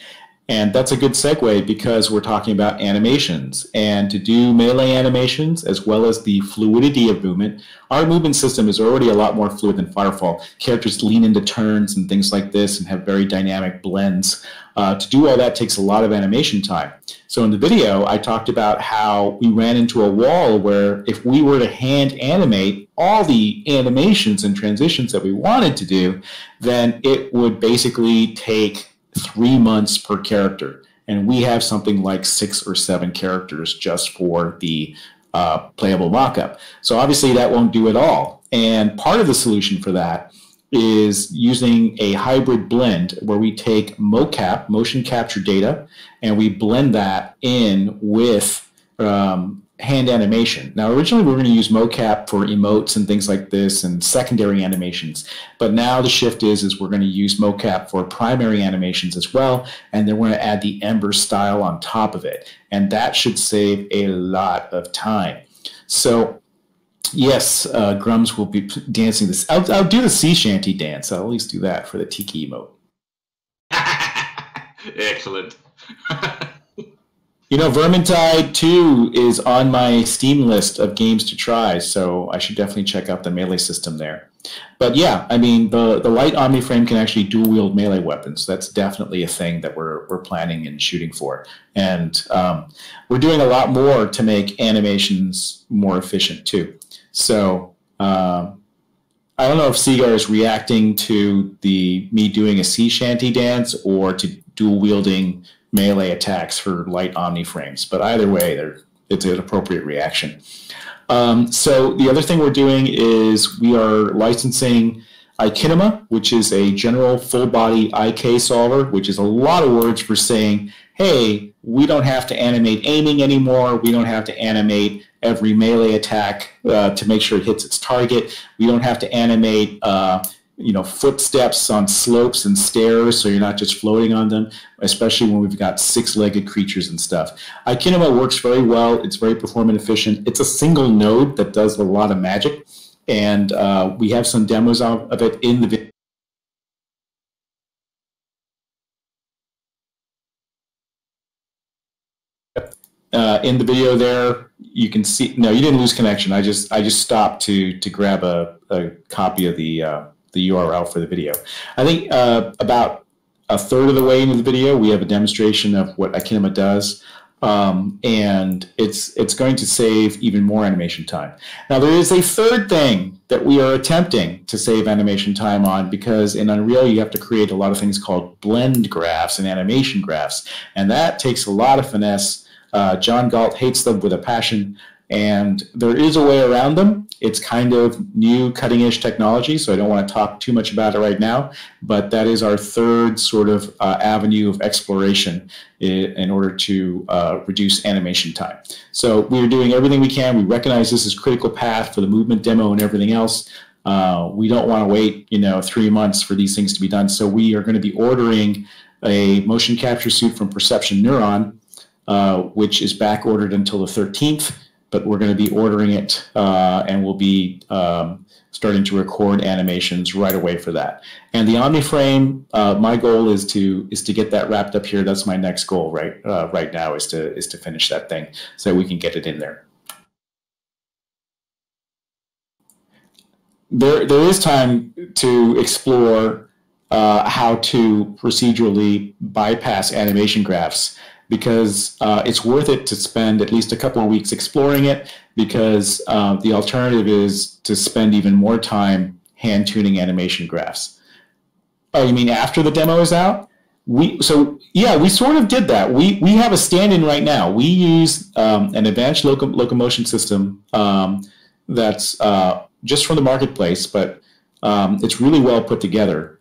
And that's a good segue because we're talking about animations. And to do melee animations, as well as the fluidity of movement, our movement system is already a lot more fluid than Firefall. Characters lean into turns and things like this and have very dynamic blends. To do all that takes a lot of animation time. So in the video, I talked about how we ran into a wall where if we were to hand animate all the animations and transitions that we wanted to do, then it would basically take 3 months per character, and we have something like 6 or 7 characters just for the playable mockup. So obviously that won't do it all, and part of the solution for that is using a hybrid blend where we take mocap, motion capture data, and we blend that in with hand animation. Now, originally we were going to use mocap for emotes and things like this and secondary animations, but now the shift is we're going to use mocap for primary animations as well, and then we're going to add the Ember style on top of it, and that should save a lot of time. So yes, Grums will be dancing this. I'll do the sea shanty dance. I'll at least do that for the tiki emote. Excellent. You know, Vermintide 2 is on my Steam list of games to try, so I should definitely check out the melee system there. But yeah, I mean, the light Omniframe can actually dual-wield melee weapons. That's definitely a thing that we're planning and shooting for. And we're doing a lot more to make animations more efficient, too. So I don't know if Seagar is reacting to me doing a sea shanty dance or to dual-wielding melee attacks for light Omniframes, but either way, it's an appropriate reaction. So the other thing we're doing is we are licensing Ikinema, which is a general full-body IK solver, which is a lot of words for saying, hey, we don't have to animate aiming anymore, we don't have to animate every melee attack to make sure it hits its target, we don't have to animate footsteps on slopes and stairs so you're not just floating on them, especially when we've got 6-legged creatures and stuff. Ikinema works very well. It's very performance efficient. It's a single node that does a lot of magic, and we have some demos of it in the video. In the video there, you can see. No, you didn't lose connection. I just stopped to grab a copy of the URL for the video. I think about a third of the way into the video, we have a demonstration of what Ikinema does, and it's going to save even more animation time. Now, there is a third thing that we are attempting to save animation time on, because in Unreal, you have to create a lot of things called blend graphs and animation graphs, and that takes a lot of finesse. John Galt hates them with a passion, and there is a way around them. It's kind of new, cutting-edge technology, so I don't want to talk too much about it right now, but that is our third sort of avenue of exploration in order to reduce animation time. So we're doing everything we can. We recognize this is critical path for the movement demo and everything else, We don't want to wait, 3 months for these things to be done. So we are going to be ordering a motion capture suit from Perception Neuron, which is back ordered until the 13th, but we're going to be ordering it and we'll be starting to record animations right away for that. And the OmniFrame, my goal is to get that wrapped up here. That's my next goal right now is to finish that thing so we can get it in there. There is time to explore how to procedurally bypass animation graphs, because it's worth it to spend at least a couple of weeks exploring it, because the alternative is to spend even more time hand tuning animation graphs. Oh, you mean after the demo is out? Yeah, we sort of did that. We have a stand-in right now. We use an advanced locomotion system that's just from the marketplace, but it's really well put together.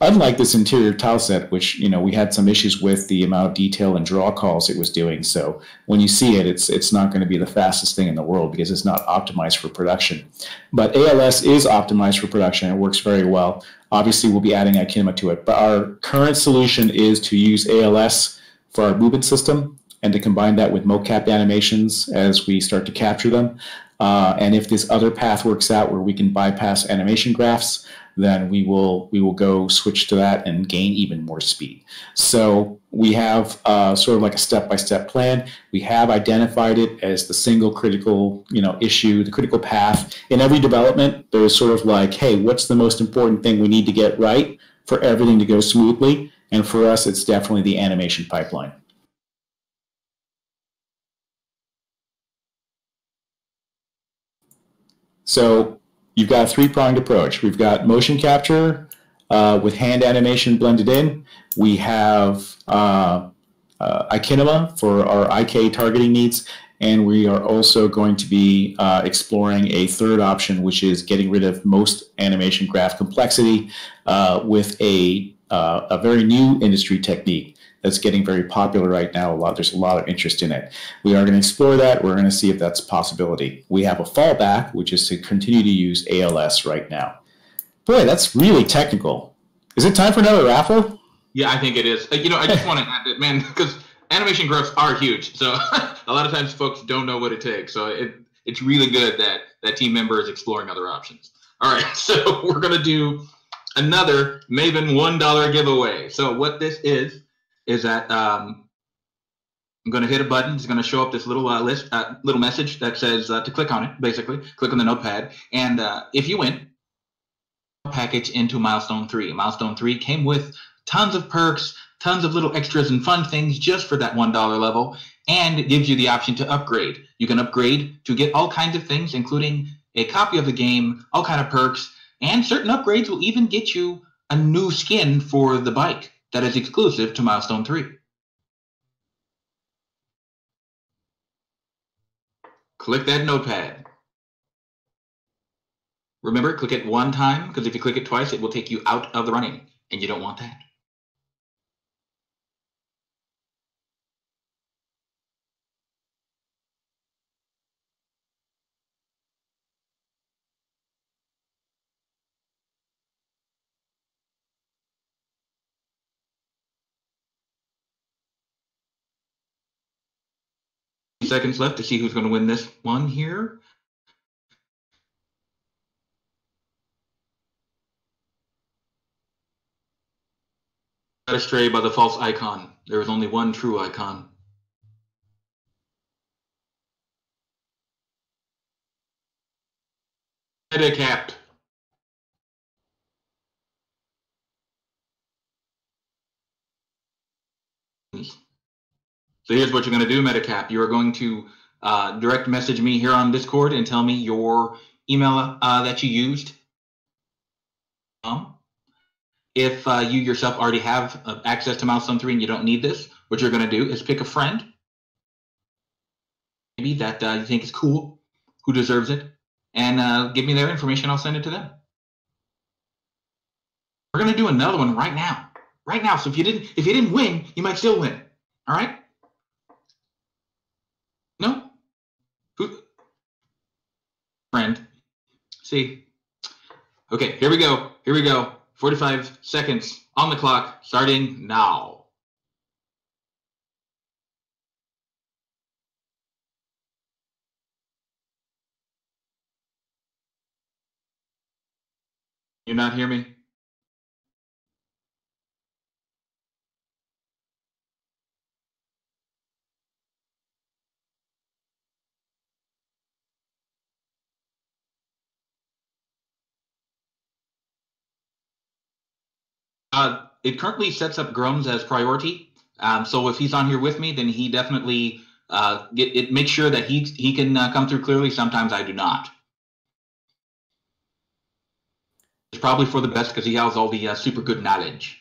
Unlike this interior tile set, which we had some issues with the amount of detail and draw calls it was doing. So when you see it, it's not going to be the fastest thing in the world because it's not optimized for production. But ALS is optimized for production. It works very well. Obviously, we'll be adding Ikinema to it. But our current solution is to use ALS for our movement system and to combine that with mocap animations as we start to capture them. And if this other path works out where we can bypass animation graphs, then we will go switch to that and gain even more speed. So we have sort of like a step-by-step plan. We have identified it as the single critical issue, the critical path. In every development, there's sort of like, hey, what's the most important thing we need to get right for everything to go smoothly? And for us, it's definitely the animation pipeline. So you've got a three-pronged approach. We've got motion capture with hand animation blended in. We have Ikinema for our IK targeting needs. And we are also going to be exploring a third option, which is getting rid of most animation graph complexity with a very new industry technique that's getting very popular right now. There's a lot of interest in it. We are going to explore that. We're going to see if that's a possibility. We have a fallback, which is to continue to use ALS right now. Boy, that's really technical. Is it time for another raffle? Yeah, I think it is. I just want to add that, man, because animation graphs are huge. So a lot of times folks don't know what it takes. So it's really good that team member is exploring other options. All right, so we're going to do another Maven $1 giveaway. So what this is that I'm going to hit a button. It's going to show up this little little message that says to click on it, basically. Click on the notepad. And if you win, package into Milestone 3. Milestone 3 came with tons of perks, tons of little extras and fun things just for that $1 level, and it gives you the option to upgrade. You can upgrade to get all kinds of things, including a copy of the game, all kind of perks, and certain upgrades will even get you a new skin for the bike that is exclusive to Milestone 3. Click that notepad. Remember, click it one time, because if you click it twice, it will take you out of the running, and you don't want that. Seconds left to see who's going to win this one here. Led astray by the false icon. There is only one true icon. Medicapped. So here's what you're going to do, Metacap. You are going to direct message me here on Discord and tell me your email that you used. If you yourself already have access to Milestone 3 and you don't need this, what you're going to do is pick a friend, maybe that you think is cool, who deserves it, and give me their information. I'll send it to them. We're going to do another one right now. Right now. So if you didn't win, you might still win. All right? No? Who? Friend. See, Okay, here we go. Here we go. 45 seconds on the clock, starting now. You not hear me? It currently sets up Grums as priority. So if he's on here with me, then he definitely makes sure that he can come through clearly. Sometimes I do not. It's probably for the best because he has all the super good knowledge.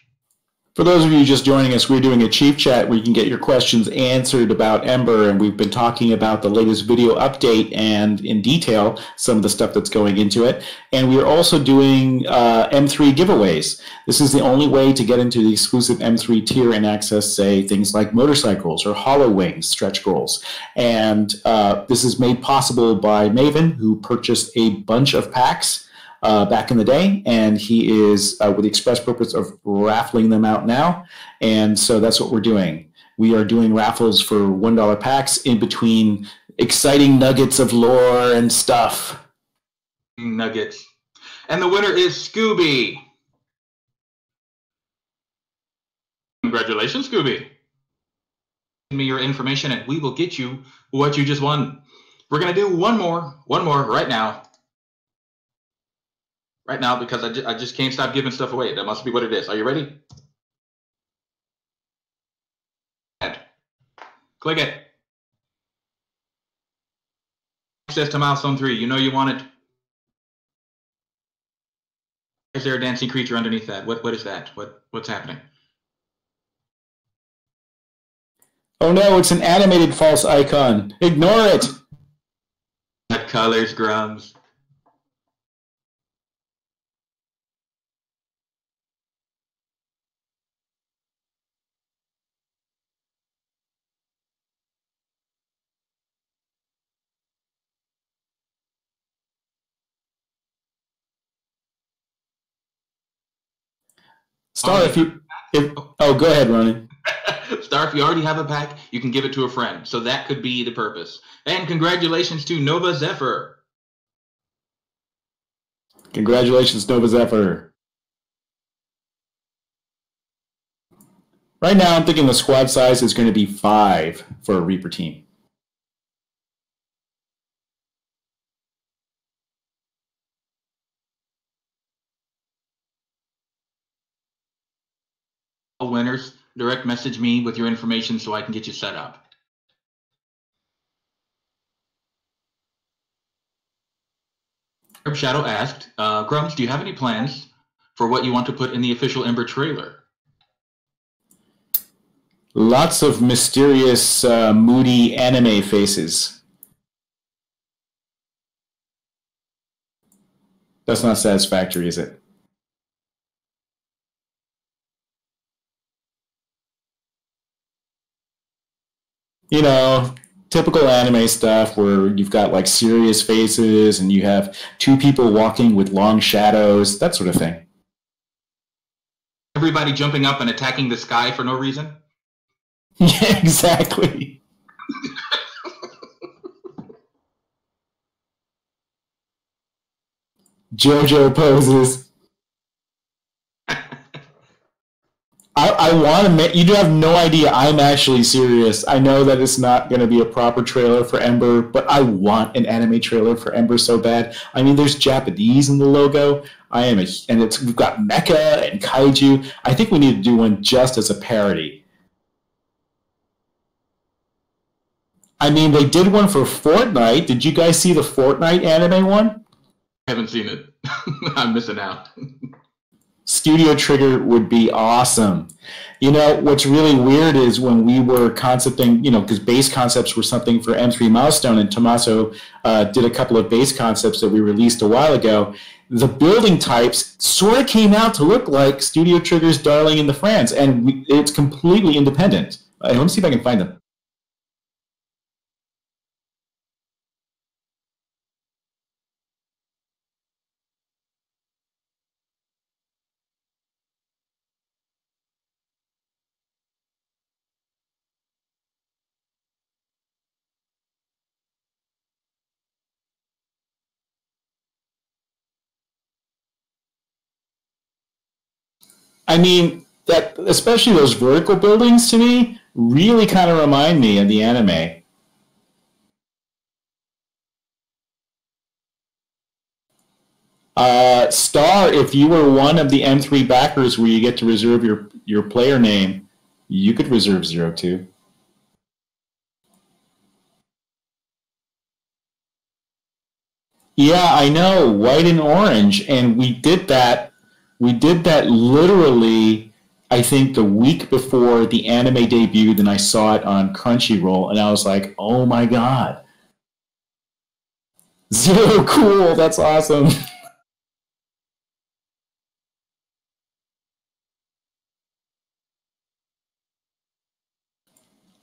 For those of you just joining us, we're doing a chief chat where you can get your questions answered about Ember, and we've been talking about the latest video update and in detail some of the stuff that's going into it. And we're also doing M3 giveaways. This is the only way to get into the exclusive M3 tier and access, say, things like motorcycles or Holowings stretch goals. And this is made possible by Maven, who purchased a bunch of packs back in the day, and he is with the express purpose of raffling them out now. And so that's what we're doing. We are doing raffles for $1 packs in between exciting nuggets of lore and stuff. Nuggets. And the winner is Scooby. Congratulations, Scooby. Send me your information and we will get you what you just won. We're going to do one more right now. Right now, because I just can't stop giving stuff away. That must be what it is. Are you ready? Click it. Access to milestone 3. You know you want it. Is there a dancing creature underneath that? What is that? What's happening? Oh no, it's an animated false icon. Ignore it. That colors Grums. Star, oh, go ahead, Ronan. Star, if you already have a pack, you can give it to a friend. So that could be the purpose. And congratulations to Nova Zephyr. Congratulations, Nova Zephyr. Right now, I'm thinking the squad size is going to be 5 for a Reaper team. All winners, direct message me with your information so I can get you set up. Shadow asked, Grums, do you have any plans for what you want to put in the official Ember trailer? Lots of mysterious, moody anime faces. That's not satisfactory, is it? You know, typical anime stuff where you've got like serious faces and you have 2 people walking with long shadows, that sort of thing. Everybody jumping up and attacking the sky for no reason? Yeah, exactly. JoJo poses. I want to make you have no idea. I'm actually serious. I know that it's not going to be a proper trailer for Ember, but I want an anime trailer for Ember so bad. I mean, there's Japanese in the logo. We've got mecha and kaiju. I think we need to do one just as a parody. I mean, they did one for Fortnite. Did you guys see the Fortnite anime one? I haven't seen it. I'm missing out. Studio Trigger would be awesome. You know, what's really weird is when we were concepting, because base concepts were something for M3 Milestone, and Tommaso did a couple of base concepts that we released a while ago, the building types sort of came out to look like Studio Trigger's Darling in the France, and it's completely independent. Let me see if I can find them. I mean, that especially those vertical buildings to me really kind of remind me of the anime. Star, if you were one of the M3 backers where you get to reserve your player name, you could reserve 02. Yeah, I know, white and orange, and we did that. We did that literally. I think the week before the anime debuted, and I saw it on Crunchyroll, and I was like, "Oh my god, Zero, cool! That's awesome."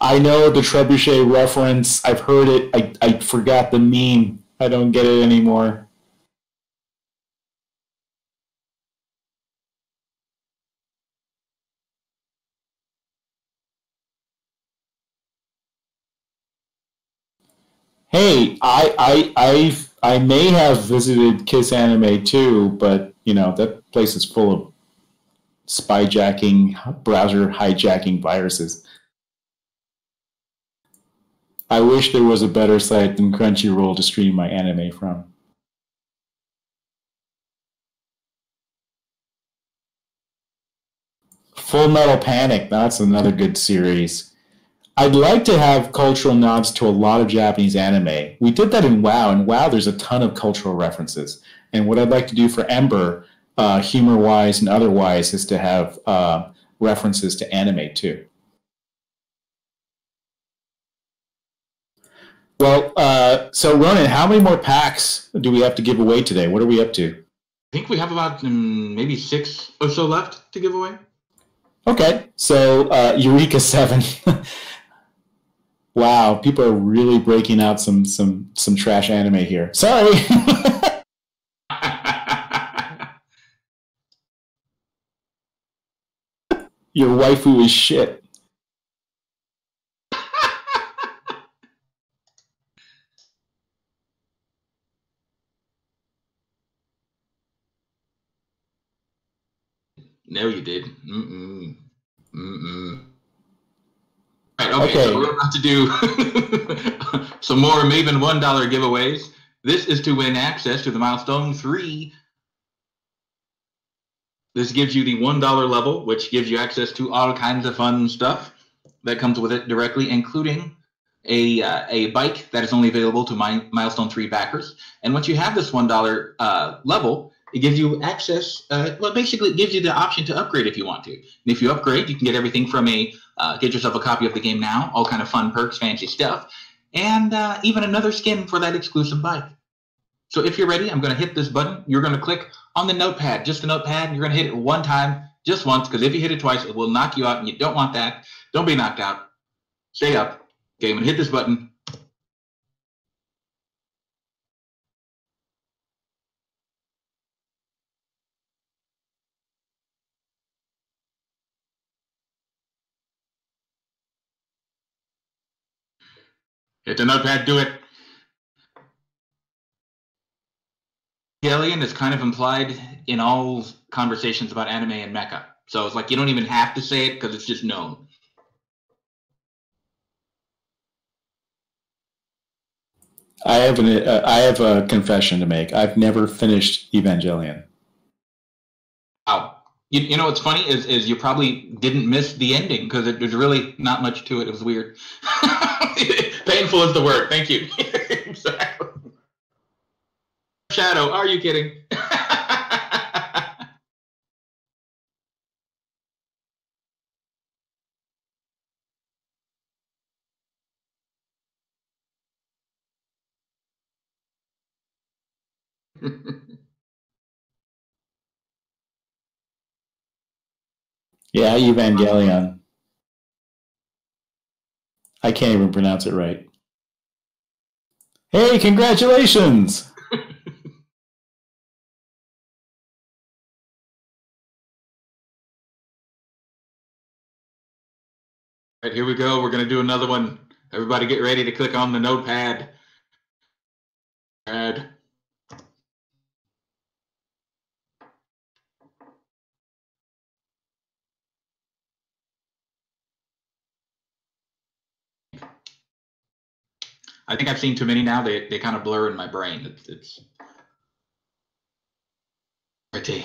I know the trebuchet reference. I've heard it. I forgot the meme. I don't get it anymore. Hey, I may have visited Kiss Anime too, but you know that place is full of spyjacking, browser hijacking viruses. I wish there was a better site than Crunchyroll to stream my anime from. Full Metal Panic, that's another good series. I'd like to have cultural nods to a lot of Japanese anime. We did that in WoW, and WoW there's a ton of cultural references. And what I'd like to do for Ember, humor wise and otherwise, is to have references to anime too. Well, so Ronan, how many more packs do we have to give away today? What are we up to? I think we have about maybe 6 or so left to give away. Okay, so Eureka 7. Wow, people are really breaking out some trash anime here. Sorry. Your waifu is shit. No, you did. Mm-mm. Mm-mm. Right, okay, so we're about to do some more Maven $1 giveaways. This is to win access to the Milestone 3. This gives you the $1 level, which gives you access to all kinds of fun stuff that comes with it directly, including a bike that is only available to Milestone 3 backers. And once you have this $1 level, it gives you access, well, basically it gives you the option to upgrade if you want to. And if you upgrade, you can get everything from get yourself a copy of the game now, all kind of fun perks, fancy stuff, and even another skin for that exclusive bike. So if you're ready, I'm going to hit this button. You're going to click on the notepad, just the notepad. You're going to hit it one time, just once, because if you hit it twice, it will knock you out, and you don't want that. Don't be knocked out. Stay up. Okay, I'm going to hit this button. Hit the notepad, do it. Alien is kind of implied in all conversations about anime and mecha. So it's like you don't even have to say it because it's just known. I have a confession to make. I've never finished Evangelion. Wow. You know what's funny is you probably didn't miss the ending because there's really not much to it. It was weird. Painful is the word. Thank you. Exactly. Shadow, are you kidding? Yeah, Evangelion. I can't even pronounce it right. Hey, congratulations! All right, here we go. We're going to do another one. Everybody get ready to click on the notepad. I think I've seen too many now. They kind of blur in my brain. It's pretty.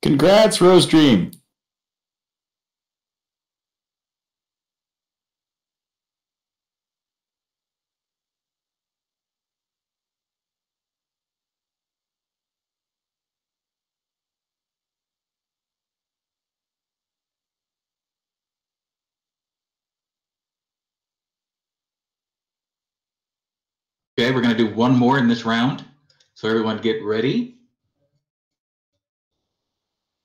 Congrats, Rose Dream. Okay, we're going to do one more in this round. So everyone get ready.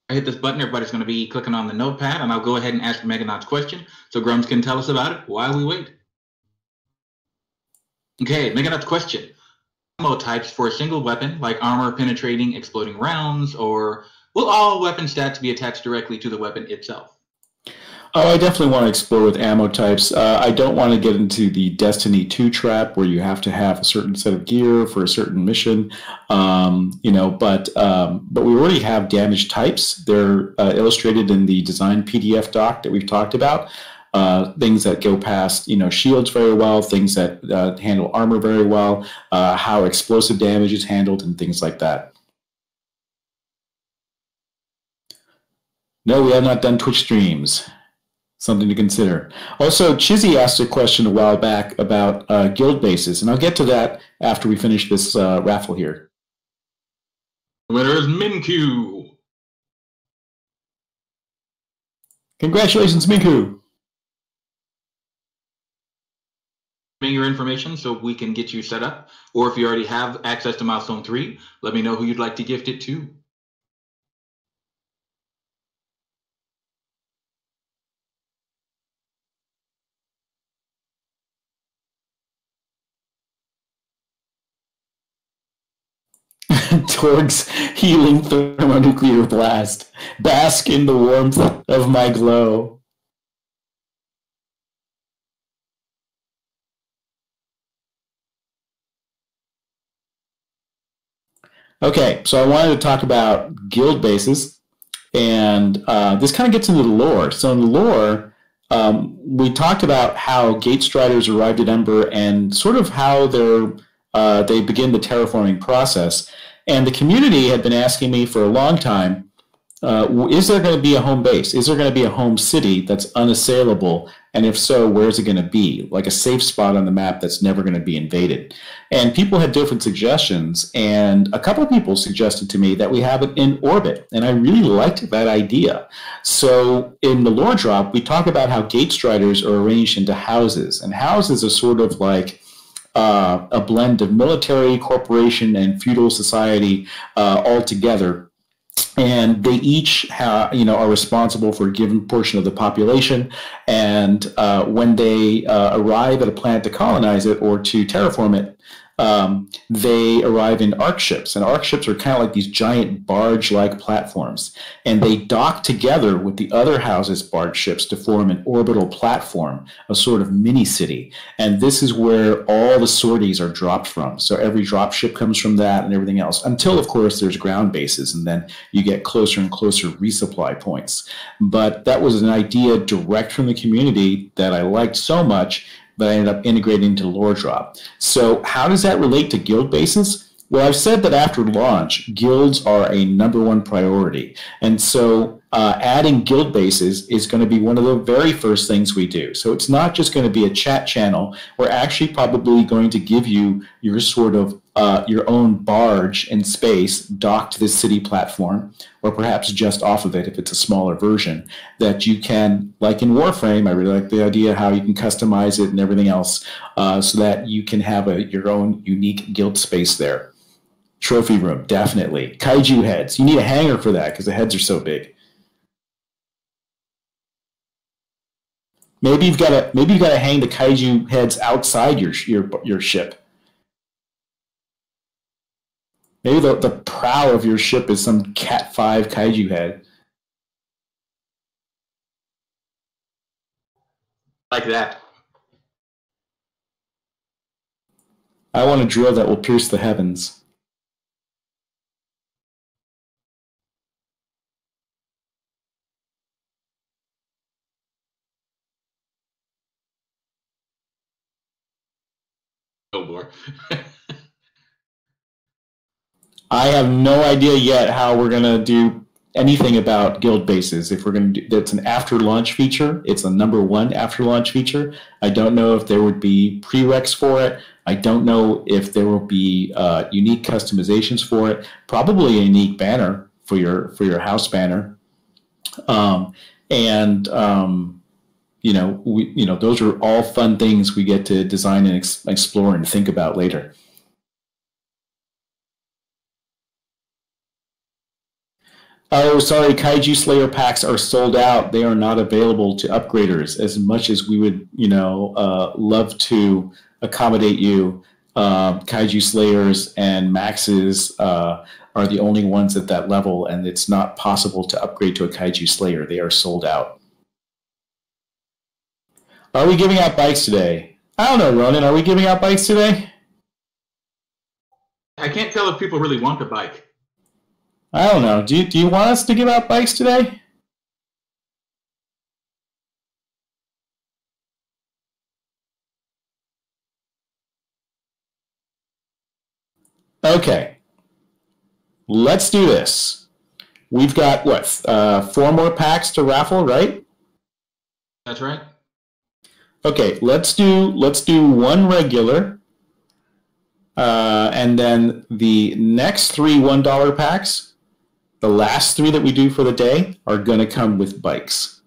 I hit this button, everybody's going to be clicking on the notepad, and I'll go ahead and ask Meganauts' question so Grums can tell us about it while we wait. Okay, Meganauts' question. Ammo types for a single weapon, like armor, penetrating, exploding rounds, or will all weapon stats be attached directly to the weapon itself? Oh, I definitely want to explore with ammo types. I don't want to get into the Destiny 2 trap where you have to have a certain set of gear for a certain mission, but we already have damage types. They're illustrated in the design PDF doc that we've talked about. Things that go past, shields very well, things that handle armor very well, how explosive damage is handled, and things like that. No, we have not done Twitch streams. Something to consider. Also, Chizzy asked a question a while back about guild bases, and I'll get to that after we finish this raffle here. The winner is Minku. Congratulations, Minku. Your information so we can get you set up, or if you already have access to Milestone 3, let me know who you'd like to gift it to. Torg's healing thermonuclear blast. Bask in the warmth of my glow. Okay, so I wanted to talk about guild bases, and this kind of gets into the lore. So in the lore, we talked about how Gatestriders arrived at Ember and sort of how they begin the terraforming process. And the community had been asking me for a long time, is there going to be a home base? Is there going to be a home city that's unassailable? And if so, where's it going to be? Like a safe spot on the map that's never going to be invaded. And people had different suggestions. And a couple of people suggested to me that we have it in orbit. And I really liked that idea. So in the lore drop, we talk about how Gatestriders are arranged into houses. And houses are sort of like a blend of military, corporation, and feudal society all together. And they each are responsible for a given portion of the population. And when they arrive at a planet to colonize it or to terraform it, they arrive in arc ships. And arc ships are kind of like these giant barge-like platforms. And they dock together with the other houses' barge ships to form an orbital platform, a sort of mini-city. And this is where all the sorties are dropped from. So every drop ship comes from that and everything else, until, of course, there's ground bases. And then you get closer and closer resupply points. But that was an idea direct from the community that I liked so much that I ended up integrating into lore drop. So how does that relate to guild bases? Well, I've said that after launch, guilds are a #1 priority. And so adding guild bases is going to be one of the very first things we do. So it's not just going to be a chat channel. We're actually probably going to give you your sort of your own barge in space docked to this city platform, or perhaps just off of it if it's a smaller version, that you can, like in Warframe, I really like the idea how you can customize it and everything else so that you can have your own unique guild space there. Trophy room, definitely. Kaiju heads. You need a hanger for that because the heads are so big. Maybe you've got to hang the kaiju heads outside your ship. Maybe the prow of your ship is some Cat 5 kaiju head. Like that. I want a drill that will pierce the heavens. Oh boy. I have no idea yet how we're going to do anything about guild bases. If we're going to do, it's an after launch feature. It's a #1 after launch feature. I don't know if there would be prereqs for it. I don't know if there will be unique customizations for it. Probably a unique banner for your house banner. Those are all fun things we get to design and explore and think about later. Oh, sorry, Kaiju Slayer packs are sold out. They are not available to upgraders. As much as we would, love to accommodate you, Kaiju Slayers and Maxes are the only ones at that level, and it's not possible to upgrade to a Kaiju Slayer. They are sold out. Are we giving out bikes today? I don't know, Ronan. Are we giving out bikes today? I can't tell if people really want the bike. I don't know. Do you want us to give out bikes today? Okay. Let's do this. We've got, 4 more packs to raffle, right? That's right. Okay, let's do 1 regular. And then the next 3 $1 packs, the last 3 that we do for the day, are going to come with bikes.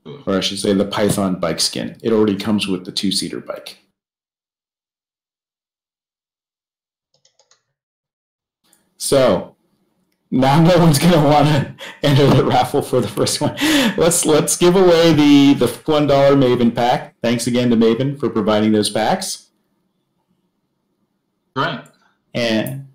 Or I should say the Python bike skin. It already comes with the 2-seater bike. So now no one's going to want to enter the raffle for the first one. Let's give away the $1 Maven pack. Thanks again to Maven for providing those packs. Right. And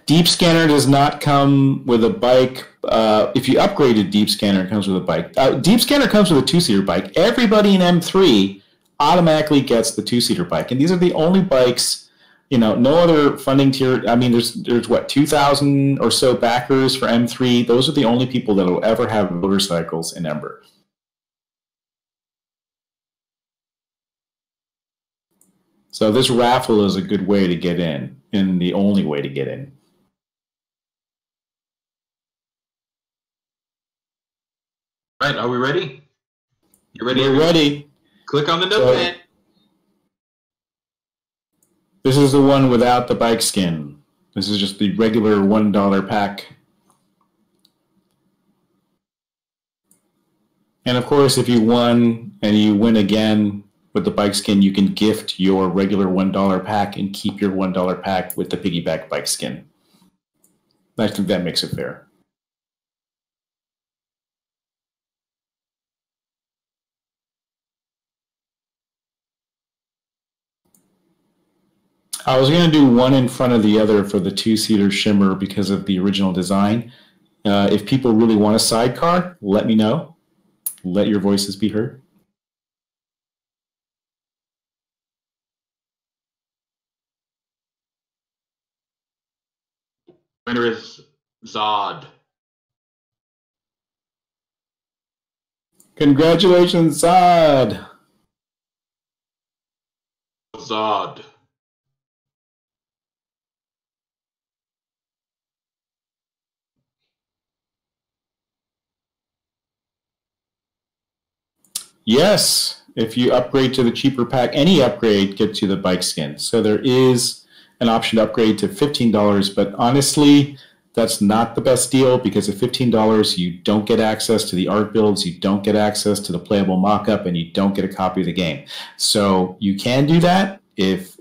Deep Scanner does not come with a bike. If you upgraded Deep Scanner, it comes with a bike. Deep Scanner comes with a 2-seater bike. Everybody in M3 automatically gets the 2-seater bike. And these are the only bikes, no other funding tier. I mean, there's 2,000 or so backers for M3. Those are the only people that will ever have motorcycles in Ember. So this raffle is a good way to get in, and the only way to get in. Right, are we ready? You ready? We're ready. Click on the notepad. This is the one without the bike skin. This is just the regular $1 pack. And of course, if you won and you win again with the bike skin, you can gift your regular $1 pack and keep your $1 pack with the piggyback bike skin. I think that makes it fair. I was going to do one in front of the other for the 2-seater Shimmer because of the original design. If people really want a sidecar, let me know. Let your voices be heard. Winner is Zod. Congratulations, Zod! Zod. Yes, if you upgrade to the cheaper pack, any upgrade gets you the bike skin. So there is an option to upgrade to $15, but honestly, that's not the best deal because at $15, you don't get access to the art builds, you don't get access to the playable mockup, and you don't get a copy of the game. So you can do that if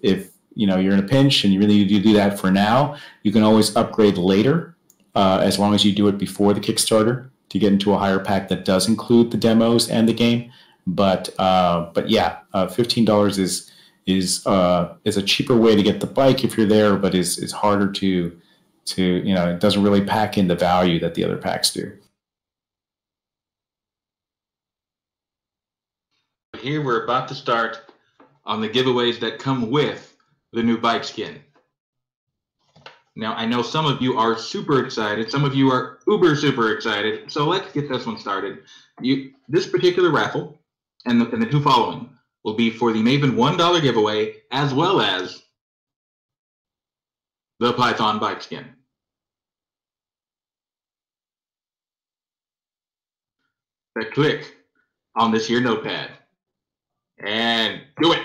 you're in a pinch and you really need to do that for now, you can always upgrade later, as long as you do it before the Kickstarter to get into a higher pack that does include the demos and the game. But yeah, $15 is a cheaper way to get the bike if you're there, but is harder to it doesn't really pack in the value that the other packs do. Here we're about to start on the giveaways that come with the new bike skin. Now, I know some of you are super excited. Some of you are uber super excited. So let's get this one started. This particular raffle and the two following will be for the Maven $1 giveaway, as well as the Python bike skin. So click on this here notepad and do it.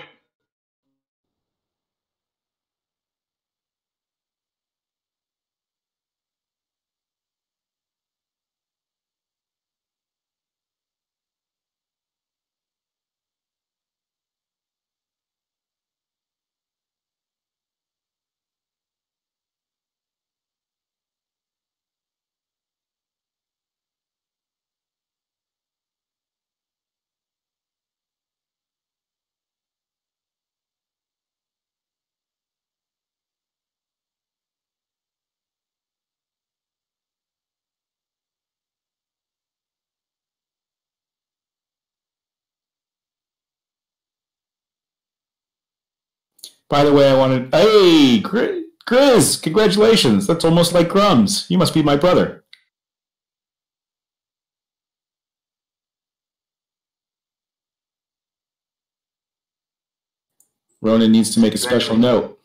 By the way, hey, Chris, congratulations. That's almost like crumbs. You must be my brother. Ronan needs to make a special note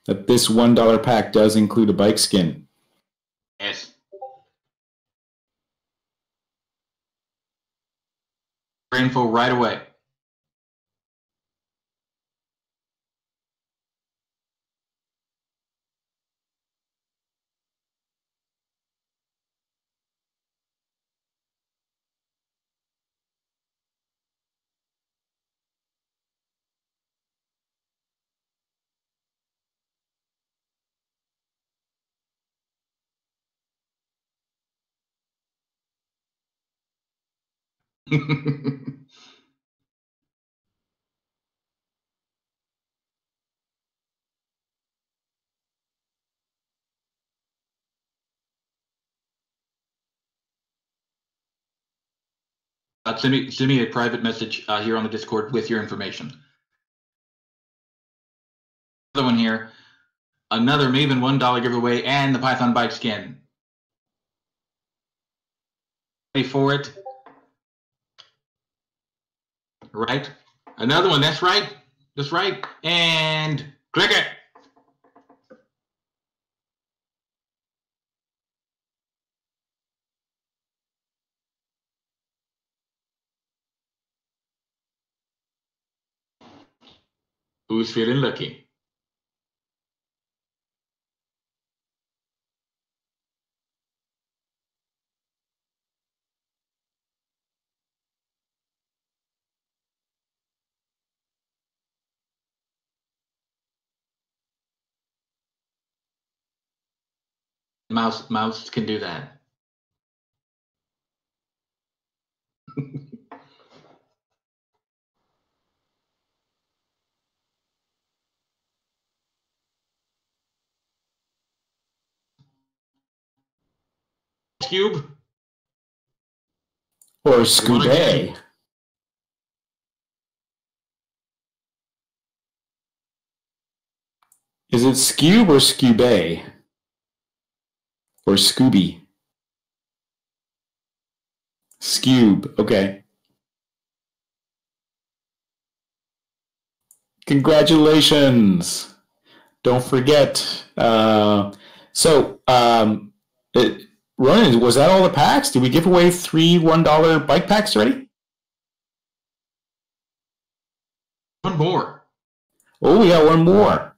that this $1 pack does include a bike skin. Yes. Info right away. Send me a private message here on the Discord with your information. Another one here, another Maven $1 giveaway and the Python bike skin. Pay for it. Right. Another one. That's right. That's right. And click it. Who's feeling lucky? Mouse can do that. Cube or Scooby. Is it Scube or Scooby? Or Scooby? Scube, okay. Congratulations! Don't forget. Ronan, was that all the packs? Did we give away 3 $1 bike packs already? One more. Oh, we got one more.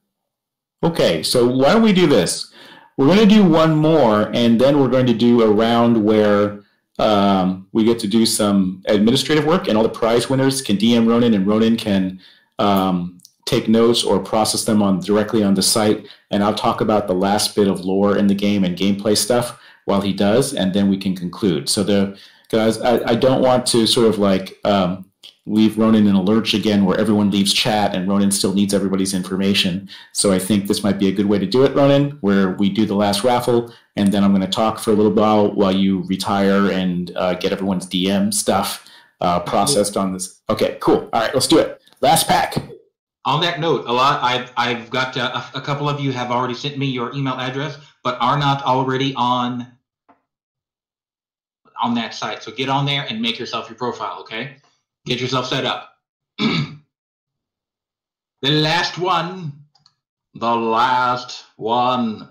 Okay, so why don't we do this? We're going to do one more, and then we're going to do a round where we get to do some administrative work, and all the prize winners can DM Ronan, and Ronan can take notes or process them on directly on the site, and I'll talk about the last bit of lore in the game and gameplay stuff while he does, and then we can conclude. So guys, I don't want to sort of like leave Ronan in a lurch again where everyone leaves chat and Ronan still needs everybody's information. So I think this might be a good way to do it, Ronan, where we do the last raffle, and then I'm going to talk for a little while you retire and get everyone's DM stuff processed on this. Okay, cool. All right, let's do it. Last pack. On that note, I've got a couple of you have already sent me your email address, but are not already on that site. So get on there and make yourself your profile, okay? Get yourself set up. The last one. The last one.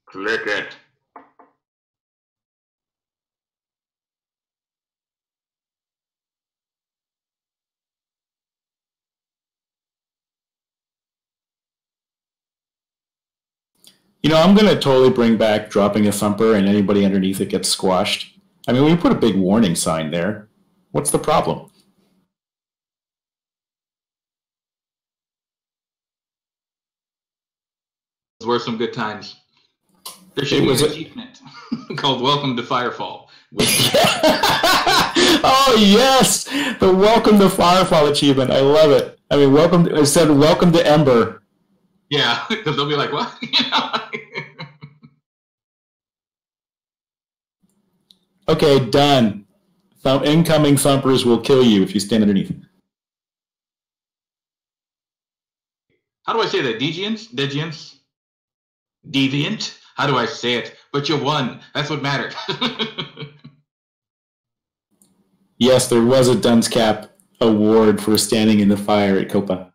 Click it. You know, I'm going to totally bring back dropping a thumper and anybody underneath it gets squashed. I mean, we put a big warning sign there. What's the problem? Those were some good times. There should be an achievement called Welcome to Firefall. Oh, yes! The Welcome to Firefall achievement. I love it. I mean, I said welcome to Ember. Yeah, because they'll be like, what? Okay, done. Incoming thumpers will kill you if you stand underneath. How do I say that? Deviant? Deviant? How do I say it? But you won. That's what mattered. Yes, there was a Dunce Cap award for standing in the fire at Copa.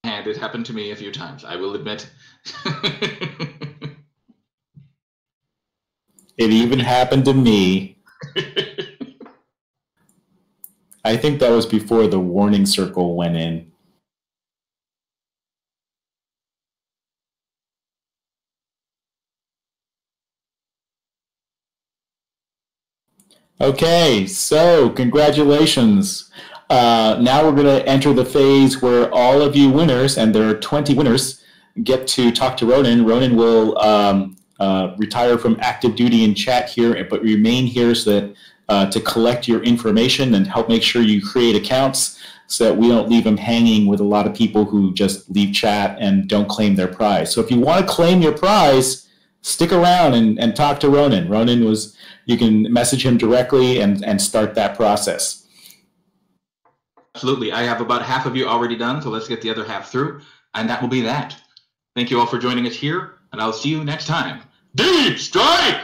And it happened to me a few times, I will admit. It even happened to me. I think that was before the warning circle went in. Okay, so congratulations. Now we're going to enter the phase where all of you winners, and there are 20 winners, get to talk to Ronan. Ronan will retire from active duty in chat here, but remain here so that to collect your information and help make sure you create accounts so that we don't leave them hanging with a lot of people who just leave chat and don't claim their prize. So if you want to claim your prize, stick around and talk to Ronan. You can message him directly and start that process. Absolutely. I have about half of you already done, so let's get the other half through, and that will be that. Thank you all for joining us here, and I'll see you next time. Deep Strike!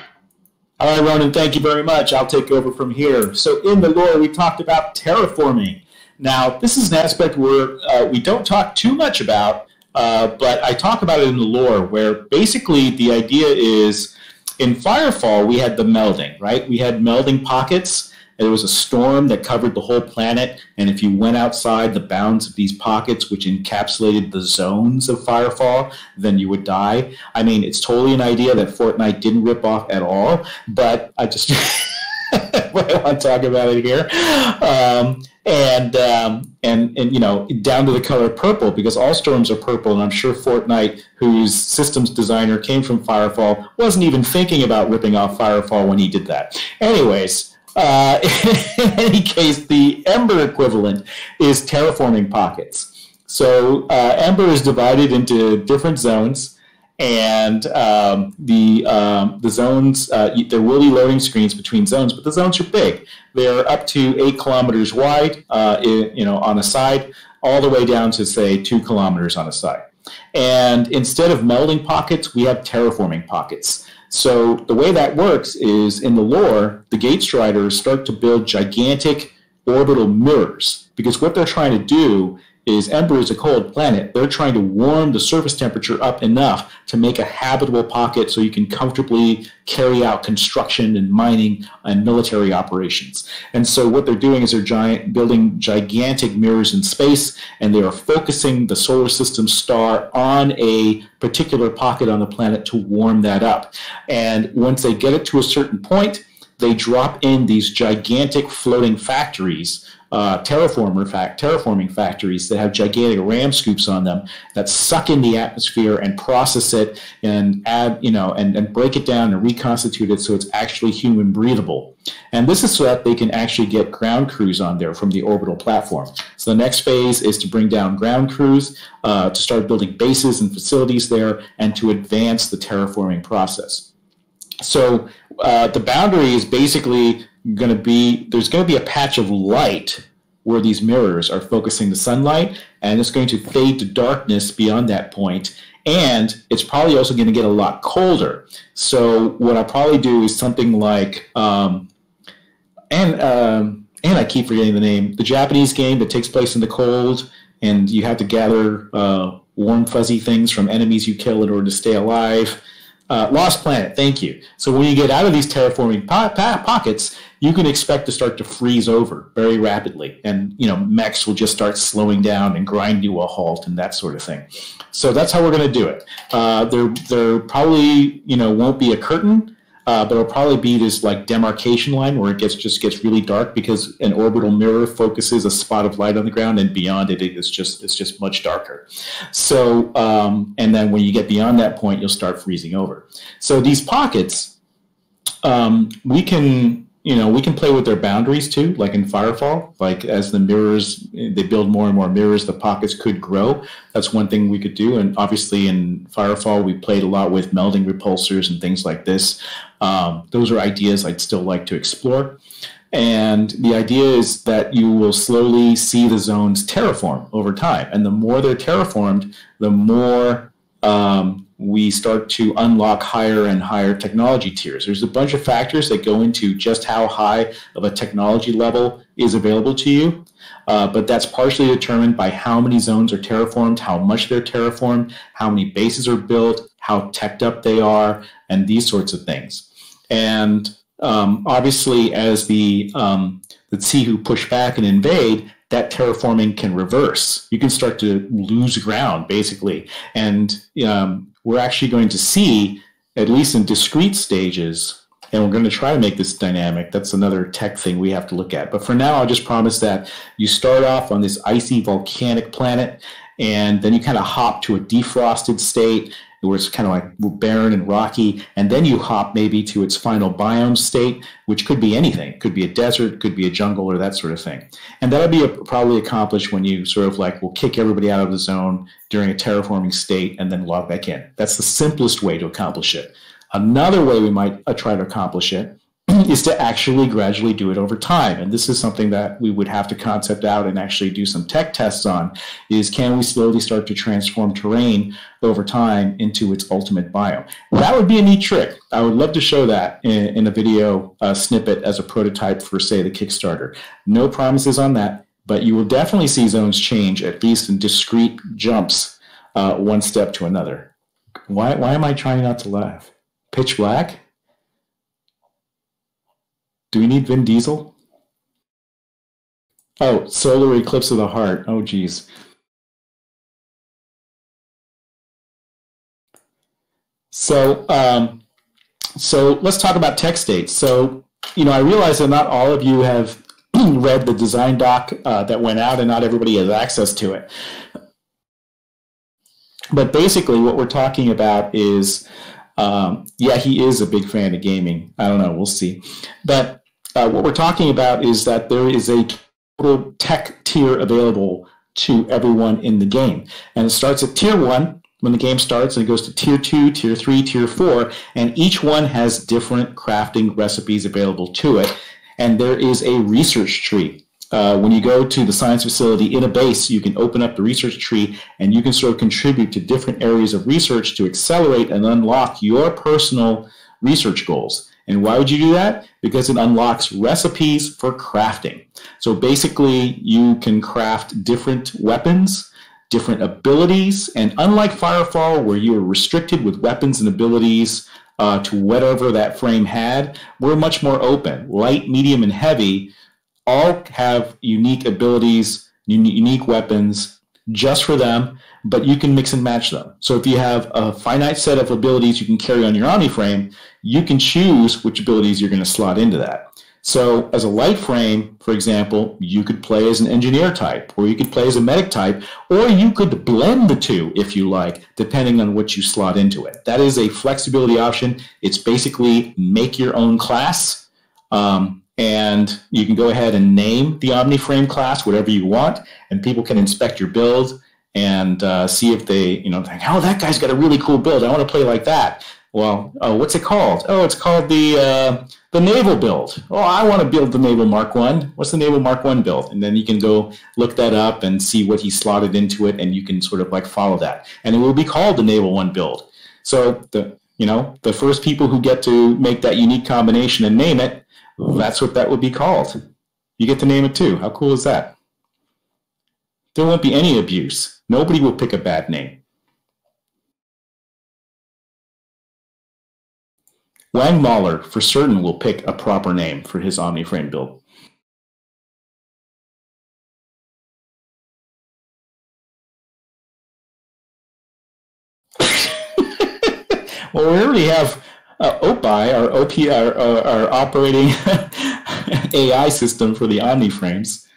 All right, Ronan, thank you very much. I'll take over from here. So in the lore, we talked about terraforming. Now, this is an aspect where we don't talk too much about, but I talk about it in the lore, where basically the idea is in Firefall, we had the melding, right? We had melding pockets. There was a storm that covered the whole planet, and if you went outside the bounds of these pockets, which encapsulated the zones of Firefall, then you would die. I mean, it's totally an idea that Fortnite didn't rip off at all, but I just I want to talk about it here. And you know, down to the color purple, because all storms are purple, and I'm sure Fortnite, whose systems designer came from Firefall, wasn't even thinking about ripping off Firefall when he did that. Anyways, in any case, the Ember equivalent is terraforming pockets. So Ember is divided into different zones, and the zones, there will be loading screens between zones, but the zones are big. They're up to 8 kilometers wide, on a side, all the way down to, say, 2 kilometers on a side. And instead of melding pockets, we have terraforming pockets. So the way that works is, in the lore, the Gatestriders start to build gigantic orbital mirrors, because what they're trying to do is Ember is a cold planet. They're trying to warm the surface temperature up enough to make a habitable pocket so you can comfortably carry out construction and mining and military operations. And so what they're doing is they're building gigantic mirrors in space, and they are focusing the solar system star on a particular pocket on the planet to warm that up. And once they get it to a certain point, they drop in these gigantic floating factories, terraforming factories that have gigantic ram scoops on them that suck in the atmosphere and process it and add, and break it down and reconstitute it so it's actually human breathable. And this is so that they can actually get ground crews on there from the orbital platform. So the next phase is to bring down ground crews, to start building bases and facilities there, and to advance the terraforming process. So the boundary is basically going to be, there's going to be a patch of light where these mirrors are focusing the sunlight, and it's going to fade to darkness beyond that point, and it's probably also going to get a lot colder. So what I'll probably do is something like, and I keep forgetting the name, the Japanese game that takes place in the cold, and you have to gather warm fuzzy things from enemies you kill in order to stay alive. Lost Planet, thank you. So when you get out of these terraforming pockets, you can expect to start to freeze over very rapidly. And, mechs will just start slowing down and grind to a halt and that sort of thing. So that's how we're going to do it. There probably, won't be a curtain, but it'll probably be this like demarcation line where it just gets really dark because an orbital mirror focuses a spot of light on the ground, and beyond it, it's just much darker. So, and then when you get beyond that point, you'll start freezing over. So these pockets, we can play with their boundaries too, like in Firefall. Like as the mirrors, they build more and more mirrors, the pockets could grow. That's one thing we could do. And obviously in Firefall, we played a lot with melding repulsors and things like this. Those are ideas I'd still like to explore. And the idea is that you will slowly see the zones terraform over time. And the more they're terraformed, the more we start to unlock higher and higher technology tiers. There's a bunch of factors that go into just how high of a technology level is available to you, but that's partially determined by how many zones are terraformed, how much they're terraformed, how many bases are built, how teched up they are, and these sorts of things. And obviously, as the Tsihu push back and invade, that terraforming can reverse. You can start to lose ground, basically. And we're actually going to see, at least in discrete stages, and we're going to try to make this dynamic. That's another tech thing we have to look at. But for now, I'll just promise that you start off on this icy volcanic planet, and then you kind of hop to a defrosted state where it's kind of like barren and rocky, and then you hop maybe to its final biome state, which could be anything. It could be a desert, could be a jungle, or that sort of thing. And that'll be probably accomplished when you sort of like will kick everybody out of the zone during a terraforming state and then log back in. That's the simplest way to accomplish it. Another way we might try to accomplish it is to actually gradually do it over time. And this is something that we would have to concept out and actually do some tech tests on, is can we slowly start to transform terrain over time into its ultimate biome? That would be a neat trick. I would love to show that in a video snippet as a prototype for, say, the Kickstarter. No promises on that, but you will definitely see zones change, at least in discrete jumps, one step to another. Why am I trying not to laugh? Pitch black? Do we need Vin Diesel? Oh, solar eclipse of the heart. Oh, geez. So let's talk about tech states. So, I realize that not all of you have read the design doc that went out, and not everybody has access to it. But basically what we're talking about is, yeah, he is a big fan of gaming. I don't know, we'll see. But what we're talking about is that there is a total tech tier available to everyone in the game. And it starts at tier 1 when the game starts, and it goes to tier 2, tier 3, tier 4, and each one has different crafting recipes available to it. And there is a research tree. When you go to the science facility in a base, you can open up the research tree, and you can sort of contribute to different areas of research to accelerate and unlock your personal research goals. And why would you do that? Because it unlocks recipes for crafting. So basically, you can craft different weapons, different abilities, and unlike Firefall, where you are restricted with weapons and abilities to whatever that frame had, we're much more open. Light, medium, and heavy all have unique abilities, unique weapons just for them, but you can mix and match them. So if you have a finite set of abilities you can carry on your Omni frame, you can choose which abilities you're going to slot into that. So as a light frame, for example, you could play as an engineer type, or you could play as a medic type, or you could blend the two if you like, depending on what you slot into it. That is a flexibility option. It's basically make your own class, and you can go ahead and name the Omni frame class whatever you want, and people can inspect your build and see if they, think, oh, that guy's got a really cool build. I want to play like that. Well, what's it called? Oh, it's called the naval build. Oh, I want to build the naval Mark I. What's the naval Mark I build? And then you can go look that up and see what he slotted into it, and you can sort of like follow that. And it will be called the naval I build. So the first people who get to make that unique combination and name it, that's what that would be called. You get to name it too. How cool is that? There won't be any abuse. Nobody will pick a bad name. Wang Mahler, for certain, will pick a proper name for his Omni-Frame build. Well, we already have OPI, our operating AI system for the Omni-Frames.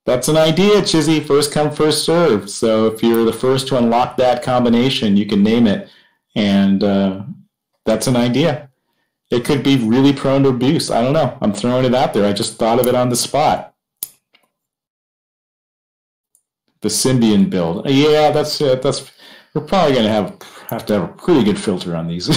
That's an idea, Chizzy. First come, first serve. So if you're the first to unlock that combination, you can name it. And that's an idea. It could be really prone to abuse. I don't know. I'm throwing it out there. I just thought of it on the spot. The Symbian build. Yeah, that's we're probably going to have to have a pretty good filter on these.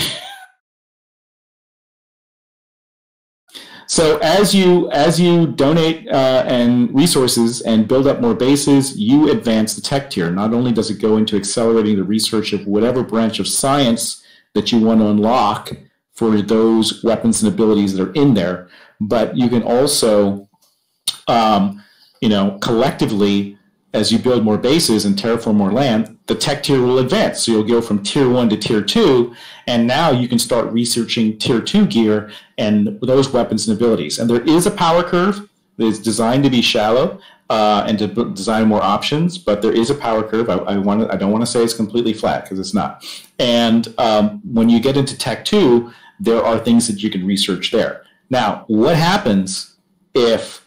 So as you donate and resources and build up more bases, you advance the tech tier. Not only does it go into accelerating the research of whatever branch of science that you want to unlock for those weapons and abilities that are in there, but you can also, collectively, as you build more bases and terraform more land, the tech tier will advance. So you'll go from tier 1 to tier 2, and now you can start researching tier 2 gear and those weapons and abilities. And there is a power curve that is designed to be shallow and to design more options, but there is a power curve. I don't want to say it's completely flat, because it's not. And when you get into tech 2, there are things that you can research there. Now, what happens if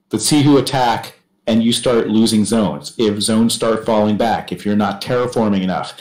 the Tsihu attack and you start losing zones, if zones start falling back, if you're not terraforming enough?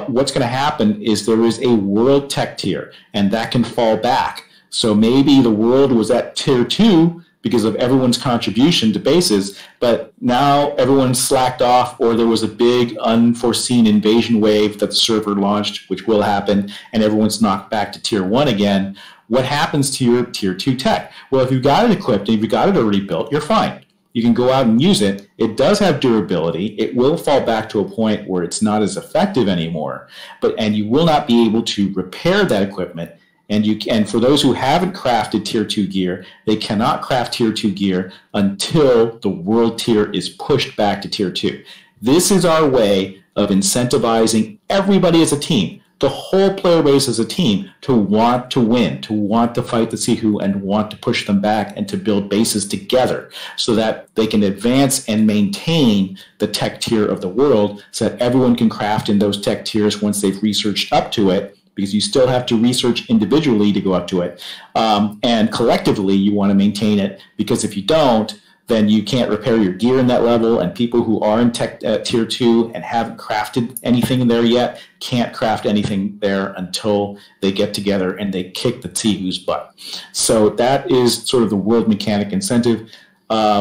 What's going to happen is there is a world tech tier, and that can fall back. So maybe the world was at tier 2 because of everyone's contribution to bases, but now everyone's slacked off, or there was a big unforeseen invasion wave that the server launched, which will happen, and everyone's knocked back to tier 1 again. What happens to your tier 2 tech? Well, if you've got it equipped and if you've got it already built, you're fine. You can go out and use it. It does have durability. It will fall back to a point where it's not as effective anymore, and you will not be able to repair that equipment. And for those who haven't crafted tier 2 gear, they cannot craft tier 2 gear until the world tier is pushed back to tier 2. This is our way of incentivizing everybody as a team, the whole player base as a team, to want to win, to want to fight the Tsihu and want to push them back and to build bases together so that they can advance and maintain the tech tier of the world, so that everyone can craft in those tech tiers once they've researched up to it, because you still have to research individually to go up to it. And collectively, you want to maintain it, because if you don't, then you can't repair your gear in that level, and people who are in tech tier 2 and haven't crafted anything in there yet can't craft anything there until they get together and they kick the Tsihu's butt. So that is sort of the world mechanic incentive.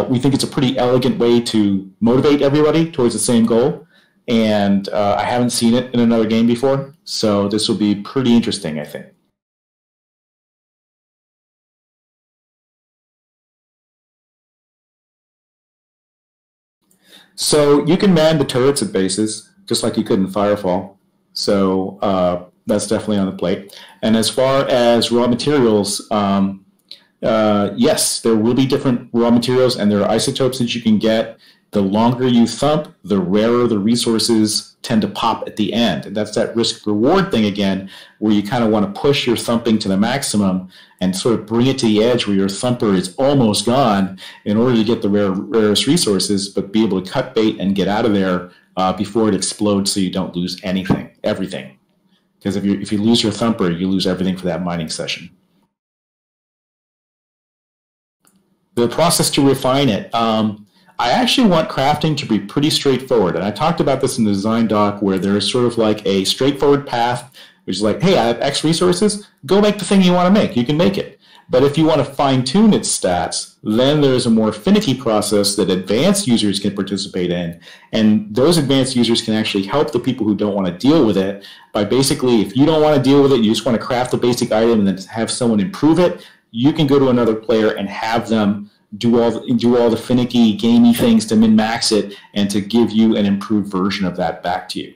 We think it's a pretty elegant way to motivate everybody towards the same goal, and I haven't seen it in another game before, so this will be pretty interesting, I think. So you can man the turrets at bases, just like you could in Firefall. So that's definitely on the plate. And as far as raw materials, yes, there will be different raw materials, and there are isotopes that you can get. The longer you thump, the rarer the resources tend to pop at the end. And that's that risk-reward thing again, where you kind of want to push your thumping to the maximum and sort of bring it to the edge where your thumper is almost gone in order to get the rarest resources, but be able to cut bait and get out of there before it explodes so you don't lose everything. Because if you lose your thumper, you lose everything for that mining session. The process to refine it. I actually want crafting to be pretty straightforward. And I talked about this in the design doc where there's sort of like a straightforward path, which is like, hey, I have X resources, go make the thing you want to make. You can make it. But if you want to fine-tune its stats, then there's a more finicky process that advanced users can participate in. And those advanced users can actually help the people who don't want to deal with it by basically, if you don't want to deal with it, you just want to craft the basic item and then have someone improve it, you can go to another player and have them do all the finicky, gamey things to min-max it and to give you an improved version of that back to you.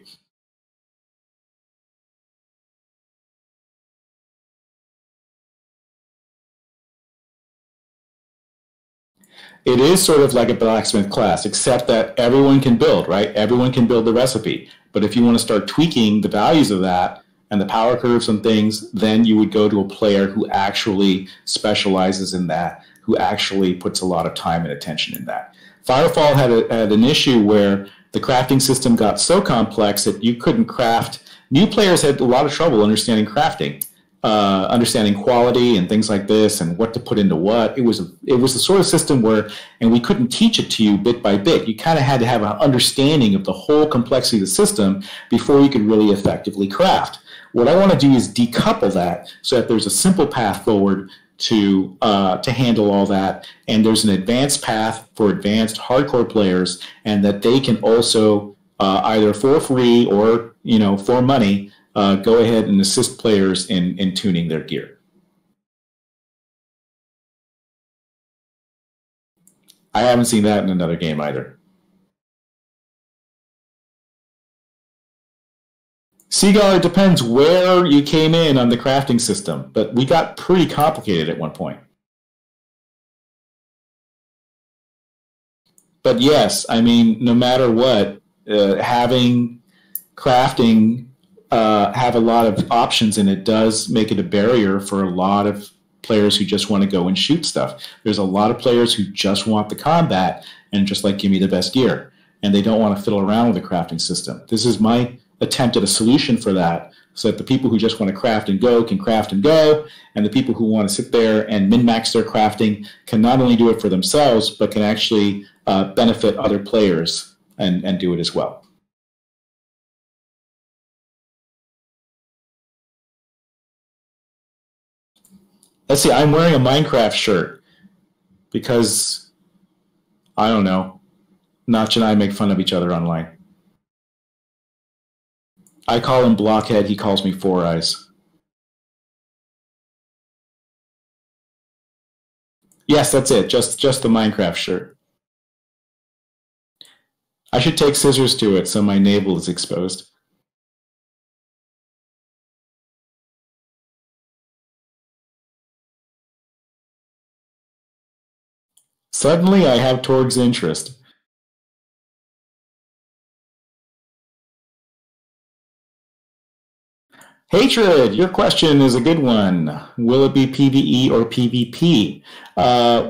It is sort of like a blacksmith class, except that everyone can build, right? Everyone can build the recipe. But if you want to start tweaking the values of that and the power curves and things, then you would go to a player who actually specializes in that, who actually puts a lot of time and attention in that. Firefall had an issue where the crafting system got so complex that you couldn't craft. New players had a lot of trouble understanding crafting, understanding quality and things like this and what to put into what. It was the sort of system where, and we couldn't teach it to you bit by bit. You kind of had to have an understanding of the whole complexity of the system before you could really effectively craft. What I want to do is decouple that so that there's a simple path forward to handle all that, and there's an advanced path for advanced hardcore players, and that they can also either for free or for money go ahead and assist players in tuning their gear. I haven't seen that in another game either. Seagull, it depends where you came in on the crafting system, but we got pretty complicated at one point. But yes, I mean, no matter what, having crafting have a lot of options, and it does make it a barrier for a lot of players who just want to go and shoot stuff. There's a lot of players who just want the combat and just like, give me the best gear, and they don't want to fiddle around with the crafting system. This is my attempt at a solution for that, so that the people who just want to craft and go can craft and go, and the people who want to sit there and min-max their crafting can not only do it for themselves, but can actually benefit other players and do it as well. Let's see, I'm wearing a Minecraft shirt because, I don't know, Notch and I make fun of each other online. I call him Blockhead, he calls me Four Eyes. Yes, that's it, just the Minecraft shirt. I should take scissors to it so my navel is exposed. Suddenly I have Torg's interest. Hatred, your question is a good one. Will it be PvE or PvP?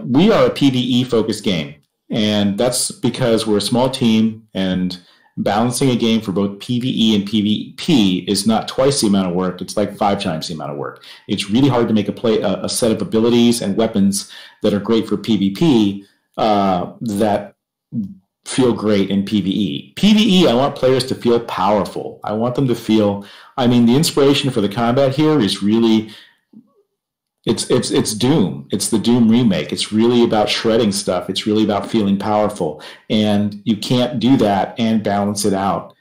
We are a PvE-focused game, and that's because we're a small team, and balancing a game for both PvE and PvP is not twice the amount of work. It's like 5 times the amount of work. It's really hard to make a set of abilities and weapons that are great for PvP that feel great in PvE. PvE, I want players to feel powerful. I want them to feel, I mean, the inspiration for the combat here is really, it's Doom. It's the Doom remake. It's really about shredding stuff. It's really about feeling powerful. And you can't do that and balance it out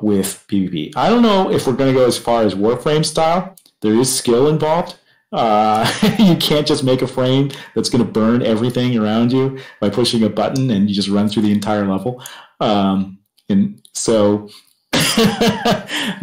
with PvP. I don't know if we're going to go as far as Warframe style. There is skill involved. You can't just make a frame that's going to burn everything around you by pushing a button and you just run through the entire level. And so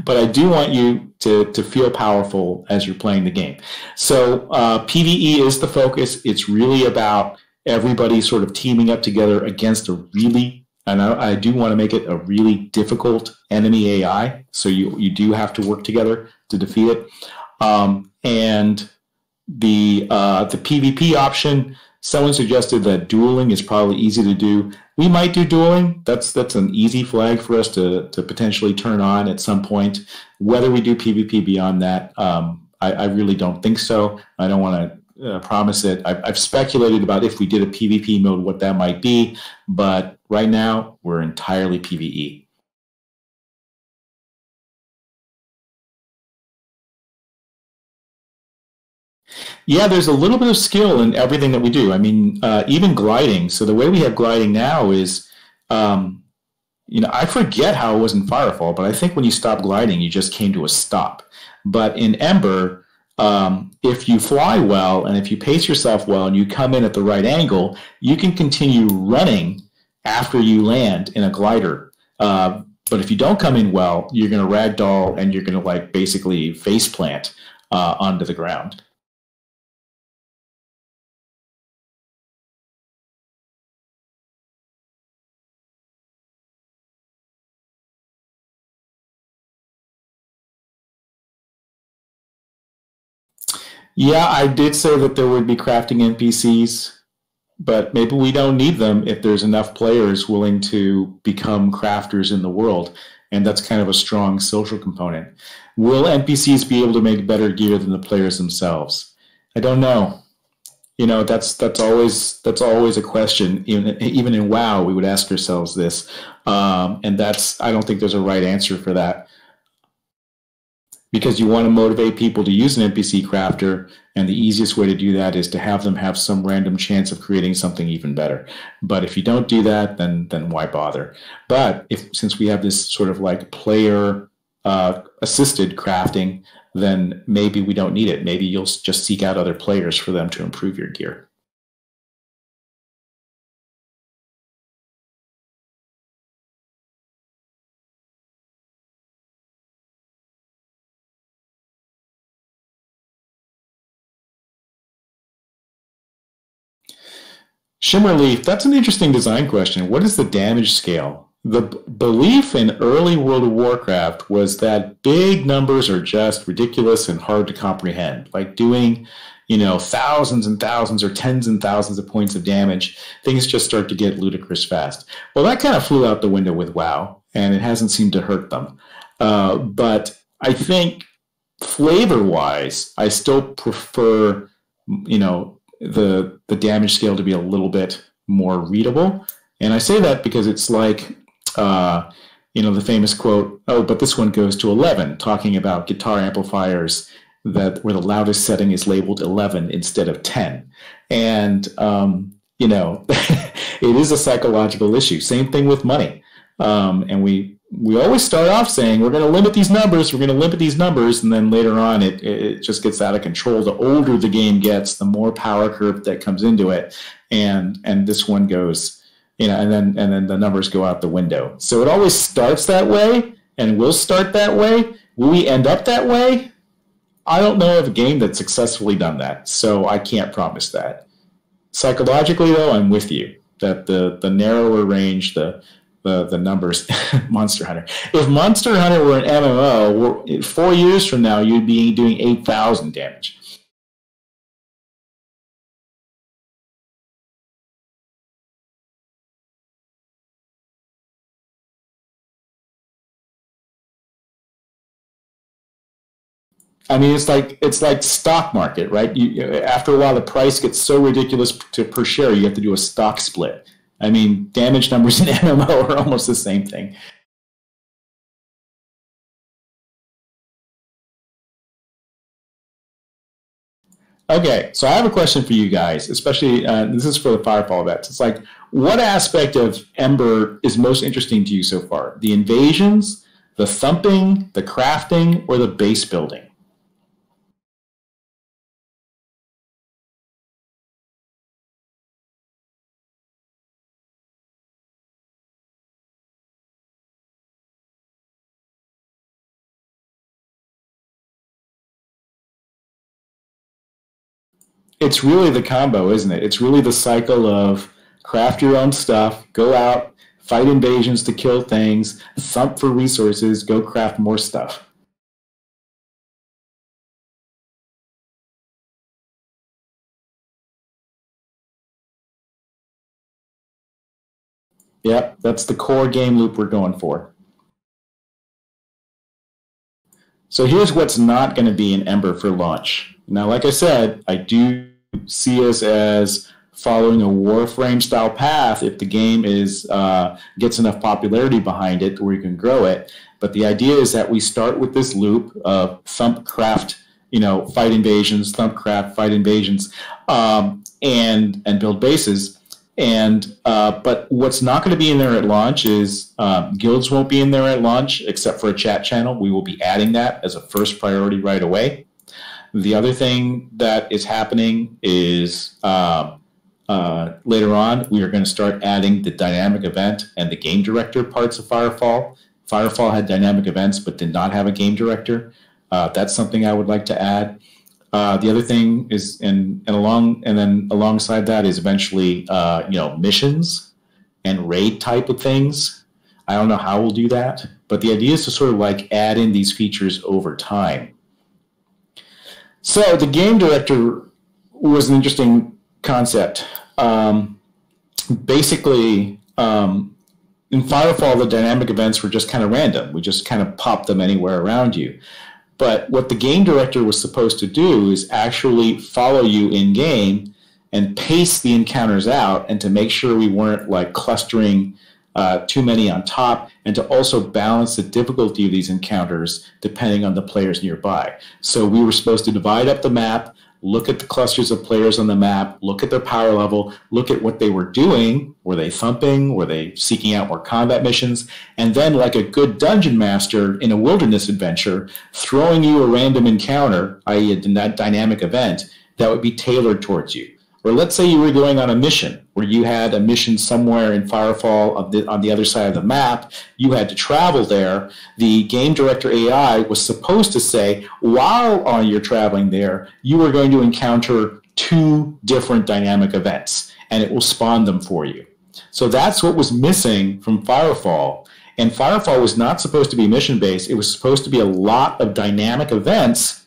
but I do want you to feel powerful as you're playing the game. So PvE is the focus. It's really about everybody sort of teaming up together against a really, and I do want to make it a really difficult enemy AI. So you do have to work together to defeat it. And the PvP option, someone suggested that dueling is probably easy to do. We might do dueling. That's an easy flag for us to potentially turn on at some point. Whether we do PvP beyond that, I really don't think so. I don't want to promise it. I've speculated about if we did a PvP mode, what that might be, but right now we're entirely PvE. Yeah, there's a little bit of skill in everything that we do. I mean, even gliding. So the way we have gliding now is, um, I forget how it was in Firefall, but I think when you stop gliding, you just came to a stop. But in Ember, if you fly well and if you pace yourself well and you come in at the right angle, you can continue running after you land in a glider. But if you don't come in well, you're going to ragdoll and you're going to like basically face plant onto the ground. Yeah, I did say that there would be crafting NPCs, but maybe we don't need them if there's enough players willing to become crafters in the world. And that's kind of a strong social component. Will NPCs be able to make better gear than the players themselves? I don't know. That's always a question. Even in WoW, we would ask ourselves this, and that's I don't think there's a right answer for that because you want to motivate people to use an NPC crafter, and the easiest way to do that is to have them have some random chance of creating something even better. But if you don't do that, then why bother? But if since we have this sort of like player assisted crafting, then maybe we don't need it. Maybe you'll just seek out other players for them to improve your gear. Shimmerleaf, that's an interesting design question. What is the damage scale? The belief in early World of Warcraft was that big numbers are just ridiculous and hard to comprehend. Like doing, thousands and thousands or tens and thousands of points of damage, things just start to get ludicrous fast. Well, that kind of flew out the window with WoW, and it hasn't seemed to hurt them. But I think flavor-wise, I still prefer, the damage scale to be a little bit more readable. And I say that because it's like, the famous quote, "Oh, but this one goes to 11," talking about guitar amplifiers that where the loudest setting is labeled 11 instead of 10. And, it is a psychological issue. Same thing with money. And we always start off saying we're going to limit these numbers, we're going to limit these numbers, and then later on it just gets out of control. The older the game gets, the more power curve that comes into it, and this one goes, and then the numbers go out the window. So it always starts that way, and will start that way. Will we end up that way? I don't know of a game that's successfully done that, so I can't promise that. Psychologically, though, I'm with you that the narrower range, the numbers, Monster Hunter. If Monster Hunter were an MMO, 4 years from now, you'd be doing 8,000 damage. I mean, it's like stock market, right? After a while, the price gets so ridiculous per share, you have to do a stock split. I mean, damage numbers in MMO are almost the same thing. Okay, so I have a question for you guys, especially this is for the Firefall vets. It's like, what aspect of Ember is most interesting to you so far? The invasions, the thumping, the crafting, or the base building? it's really the combo, isn't it? It's really the cycle of craft your own stuff, go out, fight invasions to kill things, thump for resources, go craft more stuff. Yep, that's the core game loop we're going for. So here's what's not going to be in Ember for launch. Now, like I said, I do see us as following a Warframe style path if the game gets enough popularity behind it where you can grow it. But the idea is that we start with this loop of thump, craft, fight invasions, thump, craft, fight invasions, and build bases. But what's not going to be in there at launch is guilds won't be in there at launch except for a chat channel. We will be adding that as a first priority right away. The other thing that is happening is later on we are going to start adding the dynamic event and the game director parts of Firefall. Firefall had dynamic events but did not have a game director. That's something I would like to add. The other thing is, and then alongside that is eventually, missions and raid type of things. I don't know how we'll do that, but the idea is to sort of like add in these features over time. So the game director was an interesting concept. Basically, in Firefall, the dynamic events were just kind of random. We just kind of popped them anywhere around you. But what the game director was supposed to do is actually follow you in-game and pace the encounters out, and to make sure we weren't like clustering too many on top, and to also balance the difficulty of these encounters depending on the players nearby. So we were supposed to divide up the map, look at the clusters of players on the map, look at their power level, look at what they were doing. Were they thumping? Were they seeking out more combat missions? And then, like a good dungeon master in a wilderness adventure, throwing you a random encounter, i.e. a dynamic event, that would be tailored towards you. Or let's say you were going on a mission, where you had a mission somewhere in Firefall on the other side of the map. You had to travel there. The game director AI was supposed to say, while you're traveling there, you are going to encounter 2 different dynamic events, and it will spawn them for you. So that's what was missing from Firefall. And Firefall was not supposed to be mission-based. It was supposed to be a lot of dynamic events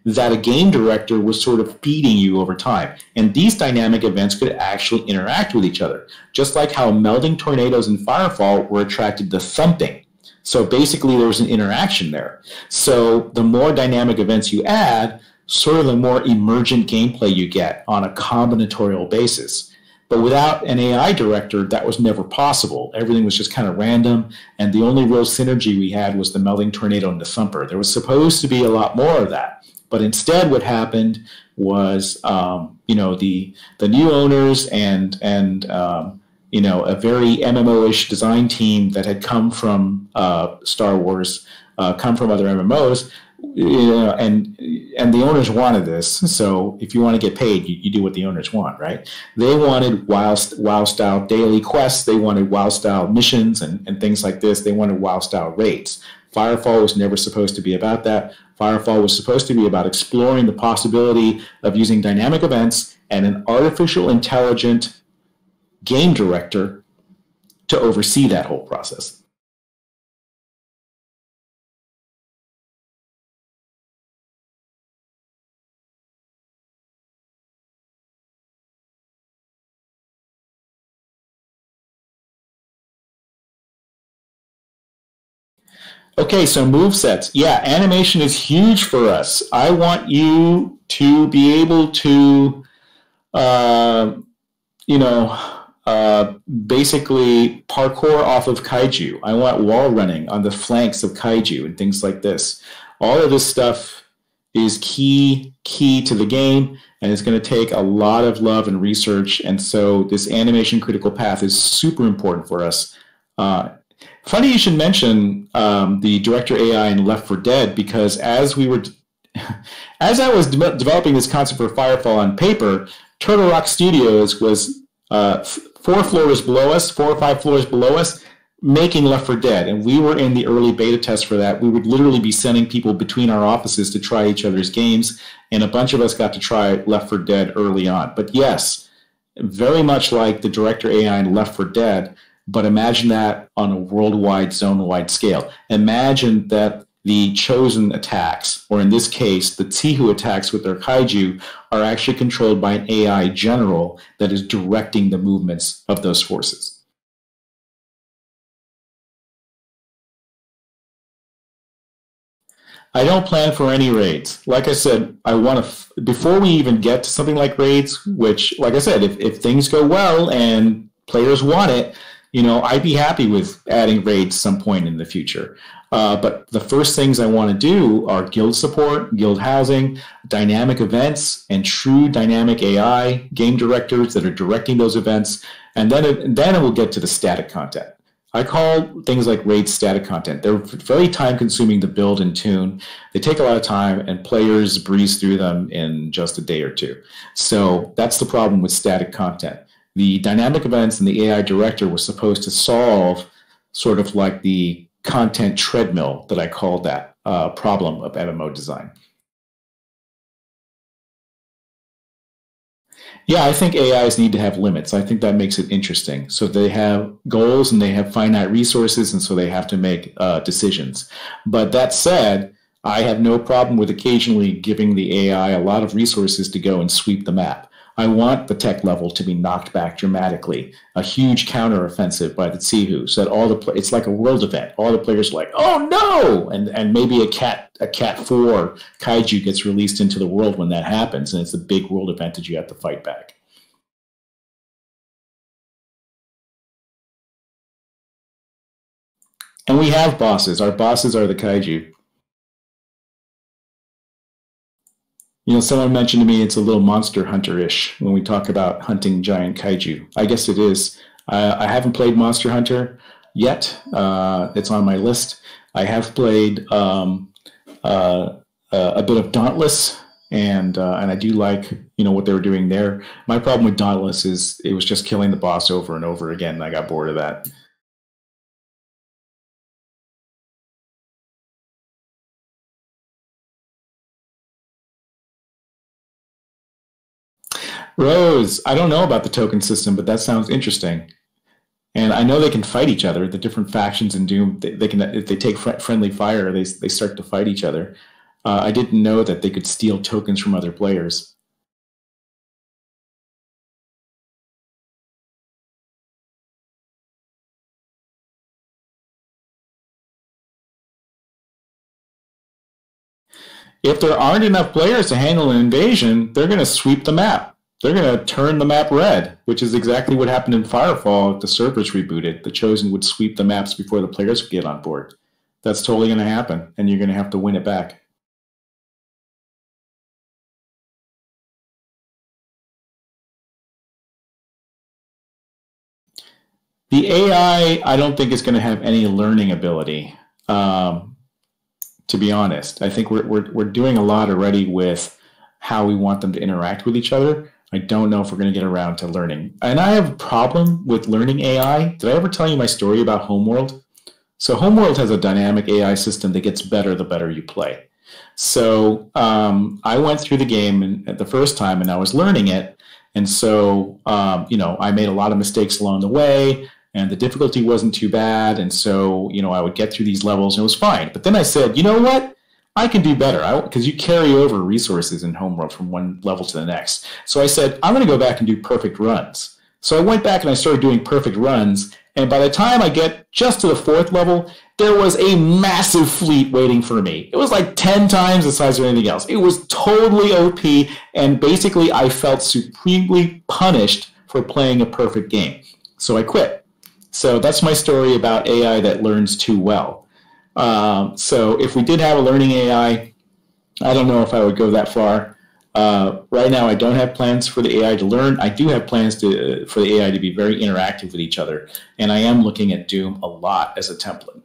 that a game director was sort of feeding you over time. And these dynamic events could actually interact with each other, just like how melding tornadoes in Firefall were attracted to thumping. So basically there was an interaction there. So the more dynamic events you add, sort of the more emergent gameplay you get on a combinatorial basis. But without an AI director, that was never possible. Everything was just kind of random, and the only real synergy we had was the melding tornado and the thumper. There was supposed to be a lot more of that. But instead, what happened was, the new owners and a very MMO-ish design team that had come from Star Wars, come from other MMOs, and the owners wanted this. So if you want to get paid, you do what the owners want, right? They wanted WoW-style daily quests. They wanted WoW-style missions and things like this. They wanted WoW-style raids. Firefall was never supposed to be about that. Firefall was supposed to be about exploring the possibility of using dynamic events and an artificial intelligent game director to oversee that whole process. Okay, so move sets. Yeah, animation is huge for us. I want you to be able to, basically parkour off of Kaiju. I want wall running on the flanks of Kaiju and things like this. All of this stuff is key to the game, and it's going to take a lot of love and research. And so this animation critical path is super important for us. Funny you should mention the director AI in Left 4 Dead, because as I was developing this concept for Firefall on paper, Turtle Rock Studios was 4 or 5 floors below us. making Left 4 Dead, and we were in the early beta test for that. We would literally be sending people between our offices to try each other's games, and a bunch of us got to try Left 4 Dead early on. But yes, very much like the director AI in Left 4 Dead, but imagine that on a worldwide, zone-wide scale. Imagine that the chosen attacks, or in this case, the Tsihu attacks with their kaiju, are actually controlled by an AI general that is directing the movements of those forces. I don't plan for any raids. Like I said, I want to, before we even get to something like raids, which, like I said, if things go well and players want it, I'd be happy with adding raids some point in the future. But the first things I want to do are guild support, guild housing, dynamic events, and true dynamic AI game directors that are directing those events. And then it will get to the static content. I call things like raids static content. They're very time consuming to build and tune. They take a lot of time, and players breeze through them in just a day or two. So that's the problem with static content. The dynamic events and the AI director was supposed to solve sort of like the content treadmill that I called that problem of MMO design. Yeah, I think AIs need to have limits. I think that makes it interesting. So they have goals and they have finite resources, and so they have to make decisions. But that said, I have no problem with occasionally giving the AI a lot of resources to go and sweep the map. I want the tech level to be knocked back dramatically, a huge counteroffensive by the Tsihu, so that it's like a world event. All the players are like, "Oh no!" and maybe a cat 4 kaiju gets released into the world when that happens, and it's a big world event that you have to fight back. And we have bosses. Our bosses are the kaiju. Someone mentioned to me it's a little Monster Hunter-ish when we talk about hunting giant kaiju. I guess it is. I haven't played Monster Hunter yet. It's on my list. I have played a bit of Dauntless, and I do like what they were doing there. My problem with Dauntless is it was just killing the boss over and over again, and I got bored of that. Rose, I don't know about the token system, but that sounds interesting. And I know they can fight each other. The different factions in Doom, they can, if they take friendly fire, they start to fight each other. I didn't know that they could steal tokens from other players. If there aren't enough players to handle an invasion, they're going to sweep the map. They're going to turn the map red, which is exactly what happened in Firefall if the servers rebooted. The Chosen would sweep the maps before the players would get on board. That's totally going to happen, and you're going to have to win it back. The AI, I don't think is going to have any learning ability. To be honest, I think we're doing a lot already with how we want them to interact with each other. I don't know if we're going to get around to learning. And I have a problem with learning AI. Did I ever tell you my story about Homeworld? So Homeworld has a dynamic AI system that gets better the better you play. So I went through the game the first time and I was learning it. And so, I made a lot of mistakes along the way, and the difficulty wasn't too bad. And so, I would get through these levels and it was fine. But then I said, you know what? I can do better, because you carry over resources in Homeworld from one level to the next. So I said, I'm going to go back and do perfect runs. So I went back and I started doing perfect runs, and by the time I get just to the 4th level, there was a massive fleet waiting for me. It was like 10 times the size of anything else. It was totally OP, and basically I felt supremely punished for playing a perfect game. So I quit. So that's my story about AI that learns too well. So if we did have a learning AI, I don't know if I would go that far. Right now, I don't have plans for the AI to learn. I do have plans for the AI to be very interactive with each other, and I am looking at Doom a lot as a template.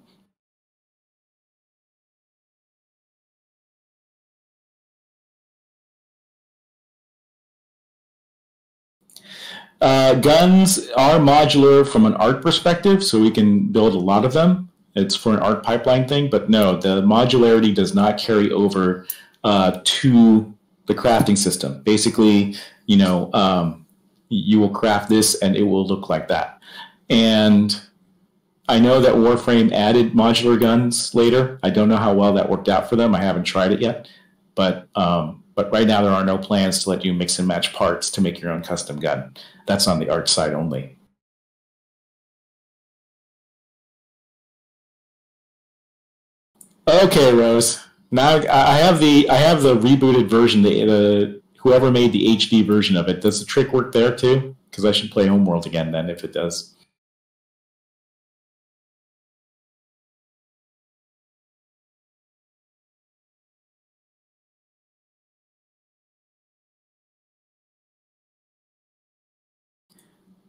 Guns are modular from an art perspective, so we can build a lot of them. It's for an art pipeline thing, but no, the modularity does not carry over to the crafting system. Basically, you know, you will craft this and it will look like that. And I know that Warframe added modular guns later. I don't know how well that worked out for them. I haven't tried it yet, but right now there are no plans to let you mix and match parts to make your own custom gun. That's on the art side only. Okay, Rose. Now I have the rebooted version. The whoever made the HD version of it. Does the trick work there too? Because I should play Homeworld again then if it does.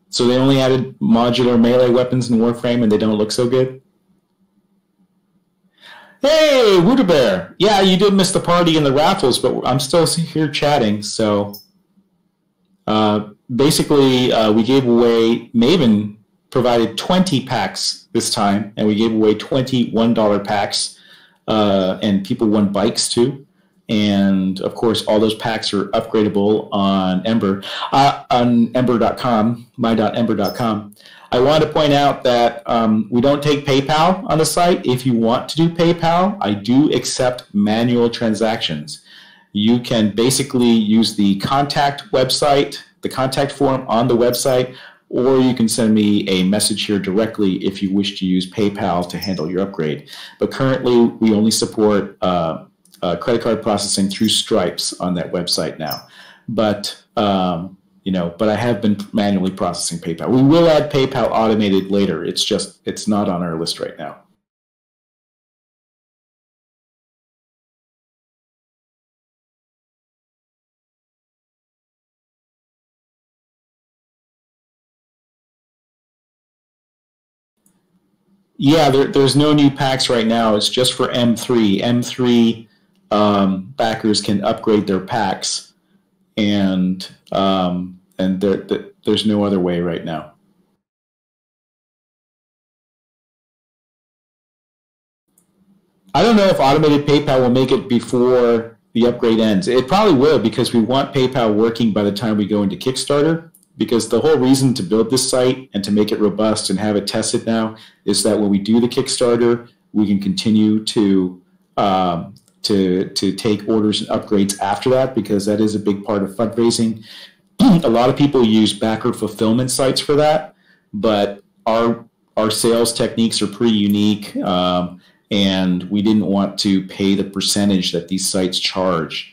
So they only added modular melee weapons in Warframe, and they don't look so good. Hey, Wooter Bear! Yeah, you did miss the party in the raffles, but I'm still here chatting. So basically, we gave away. Maven provided 20 packs this time, and we gave away 20 $1 packs, and people won bikes too. And of course, all those packs are upgradable on Ember, on Ember.com, my.ember.com. I want to point out that we don't take PayPal on the site. If you want to do PayPal, I do accept manual transactions. You can basically use the contact website, the contact form on the website, or you can send me a message here directly if you wish to use PayPal to handle your upgrade. But currently, we only support credit card processing through Stripes on that website now. But but I have been manually processing PayPal. We will add PayPal automated later. It's not on our list right now. Yeah, there's no new packs right now. It's just for M3. M3 backers can upgrade their packs, and there's no other way right now. I don't know if automated PayPal will make it before the upgrade ends. It probably will because we want PayPal working by the time we go into Kickstarter. Because the whole reason to build this site and to make it robust and have it tested now is that when we do the Kickstarter, we can continue to take orders and upgrades after that, because that is a big part of fundraising. A lot of people use backer fulfillment sites for that, but our sales techniques are pretty unique, and we didn't want to pay the percentage that these sites charge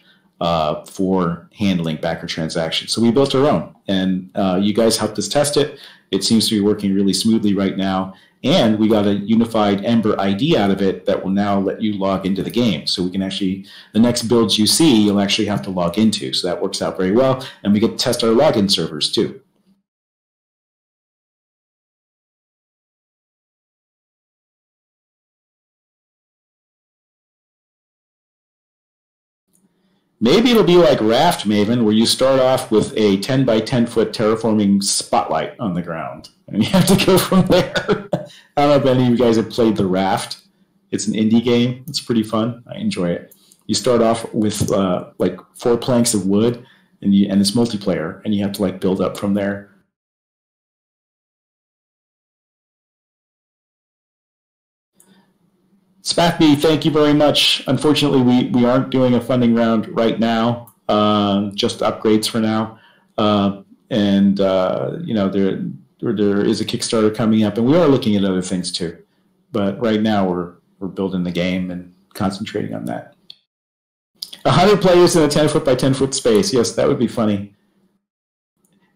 for handling backer transactions. So we built our own, and you guys helped us test it. It seems to be working really smoothly right now, and we got a unified Ember ID out of it that will now let you log into the game. So we can actually, the next builds you see, you'll actually have to log into. So that works out very well, and we get to test our login servers too. Maybe it'll be like Raft Maven, where you start off with a 10 by 10 foot terraforming spotlight on the ground, and you have to go from there. I don't know if any of you guys have played the Raft. It's an indie game. It's pretty fun. I enjoy it. You start off with like 4 planks of wood, and it's multiplayer, and you have to like build up from there. SpathB, thank you very much. Unfortunately, we aren't doing a funding round right now, just upgrades for now. There is a Kickstarter coming up, and we are looking at other things too. But right now, we're building the game and concentrating on that. 100 players in a 10 foot by 10 foot space. Yes, that would be funny.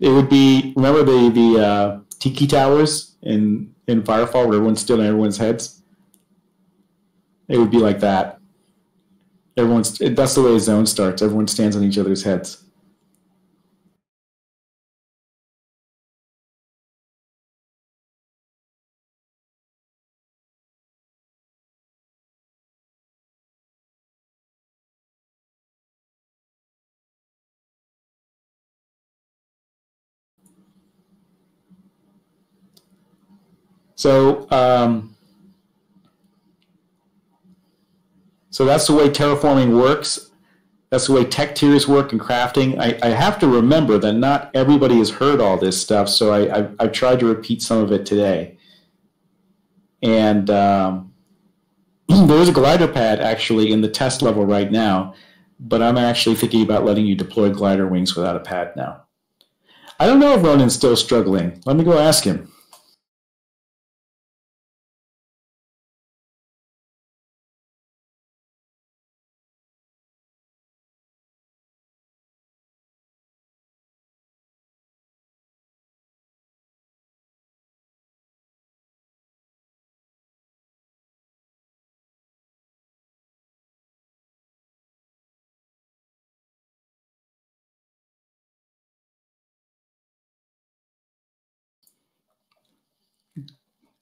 It would be, remember the Tiki Towers in Firefall where everyone's still in everyone's heads? It would be like that. That's the way a zone starts. Everyone stands on each other's heads. So, so that's the way terraforming works. That's the way tech tiers work in crafting. I have to remember that not everybody has heard all this stuff, so I've tried to repeat some of it today. And there is a glider pad actually in the test level right now, but I'm actually thinking about letting you deploy glider wings without a pad now. I don't know if Ronan's still struggling. Let me go ask him.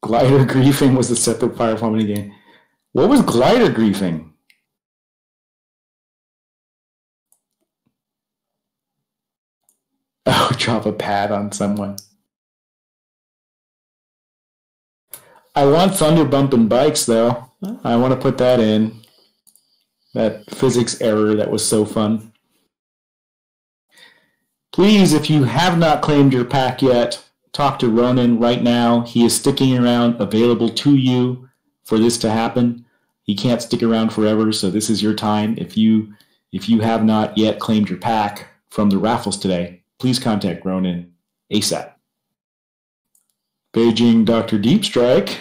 Glider griefing was a separate Firefall minigame. What was glider griefing? Oh, drop a pad on someone. I want thunder bumping bikes, though. I want to put that in. That physics error that was so fun. Please, if you have not claimed your pack yet, talk to Ronan right now. He is sticking around, available to you for this to happen. He can't stick around forever, so this is your time. If you have not yet claimed your pack from the raffles today, please contact Ronan ASAP. Beijing Dr. Deep Strike.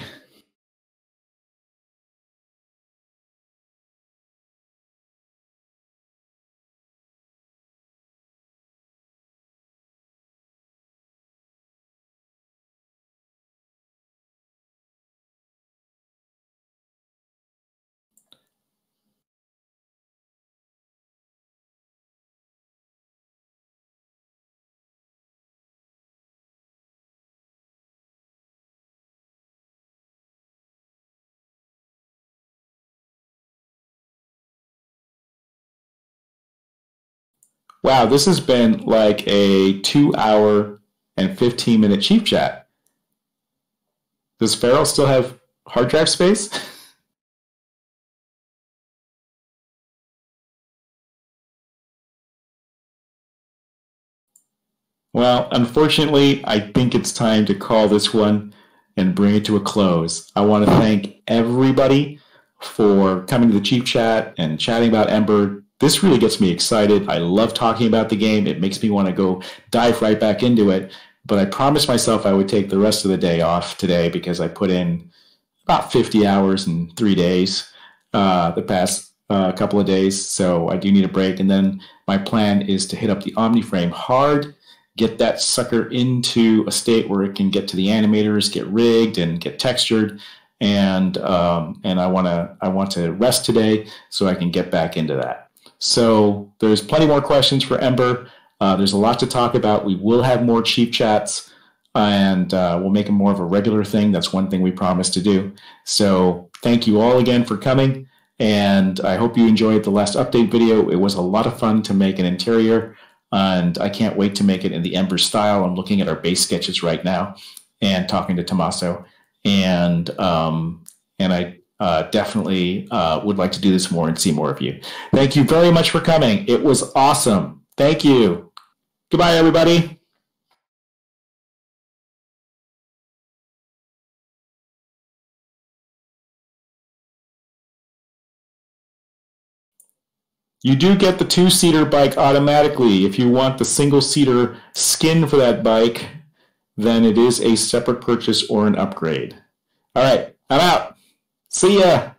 Wow, this has been like a 2-hour and 15-minute chief chat. Does Farrell still have hard drive space? Well, unfortunately, I think it's time to call this one and bring it to a close. I want to thank everybody for coming to the chief chat and chatting about Ember. This really gets me excited. I love talking about the game. It makes me want to go dive right back into it. But I promised myself I would take the rest of the day off today because I put in about 50 hours in 3 days the past couple of days. So I do need a break. And then my plan is to hit up the OmniFrame hard, get that sucker into a state where it can get to the animators, get rigged, and get textured. And I want to rest today so I can get back into that. So there's plenty more questions for Ember. There's a lot to talk about. We will have more chief chats, and we'll make it more of a regular thing. That's one thing we promised to do. So thank you all again for coming, and I hope you enjoyed the last update video. It was a lot of fun to make an interior, and I can't wait to make it in the Ember style. I'm looking at our base sketches right now and talking to Tommaso, and I definitely would like to do this more and see more of you. Thank you very much for coming. It was awesome. Thank you. Goodbye, everybody. You do get the 2-seater bike automatically. If you want the single-seater skin for that bike, then it is a separate purchase or an upgrade. All right, I'm out. See ya.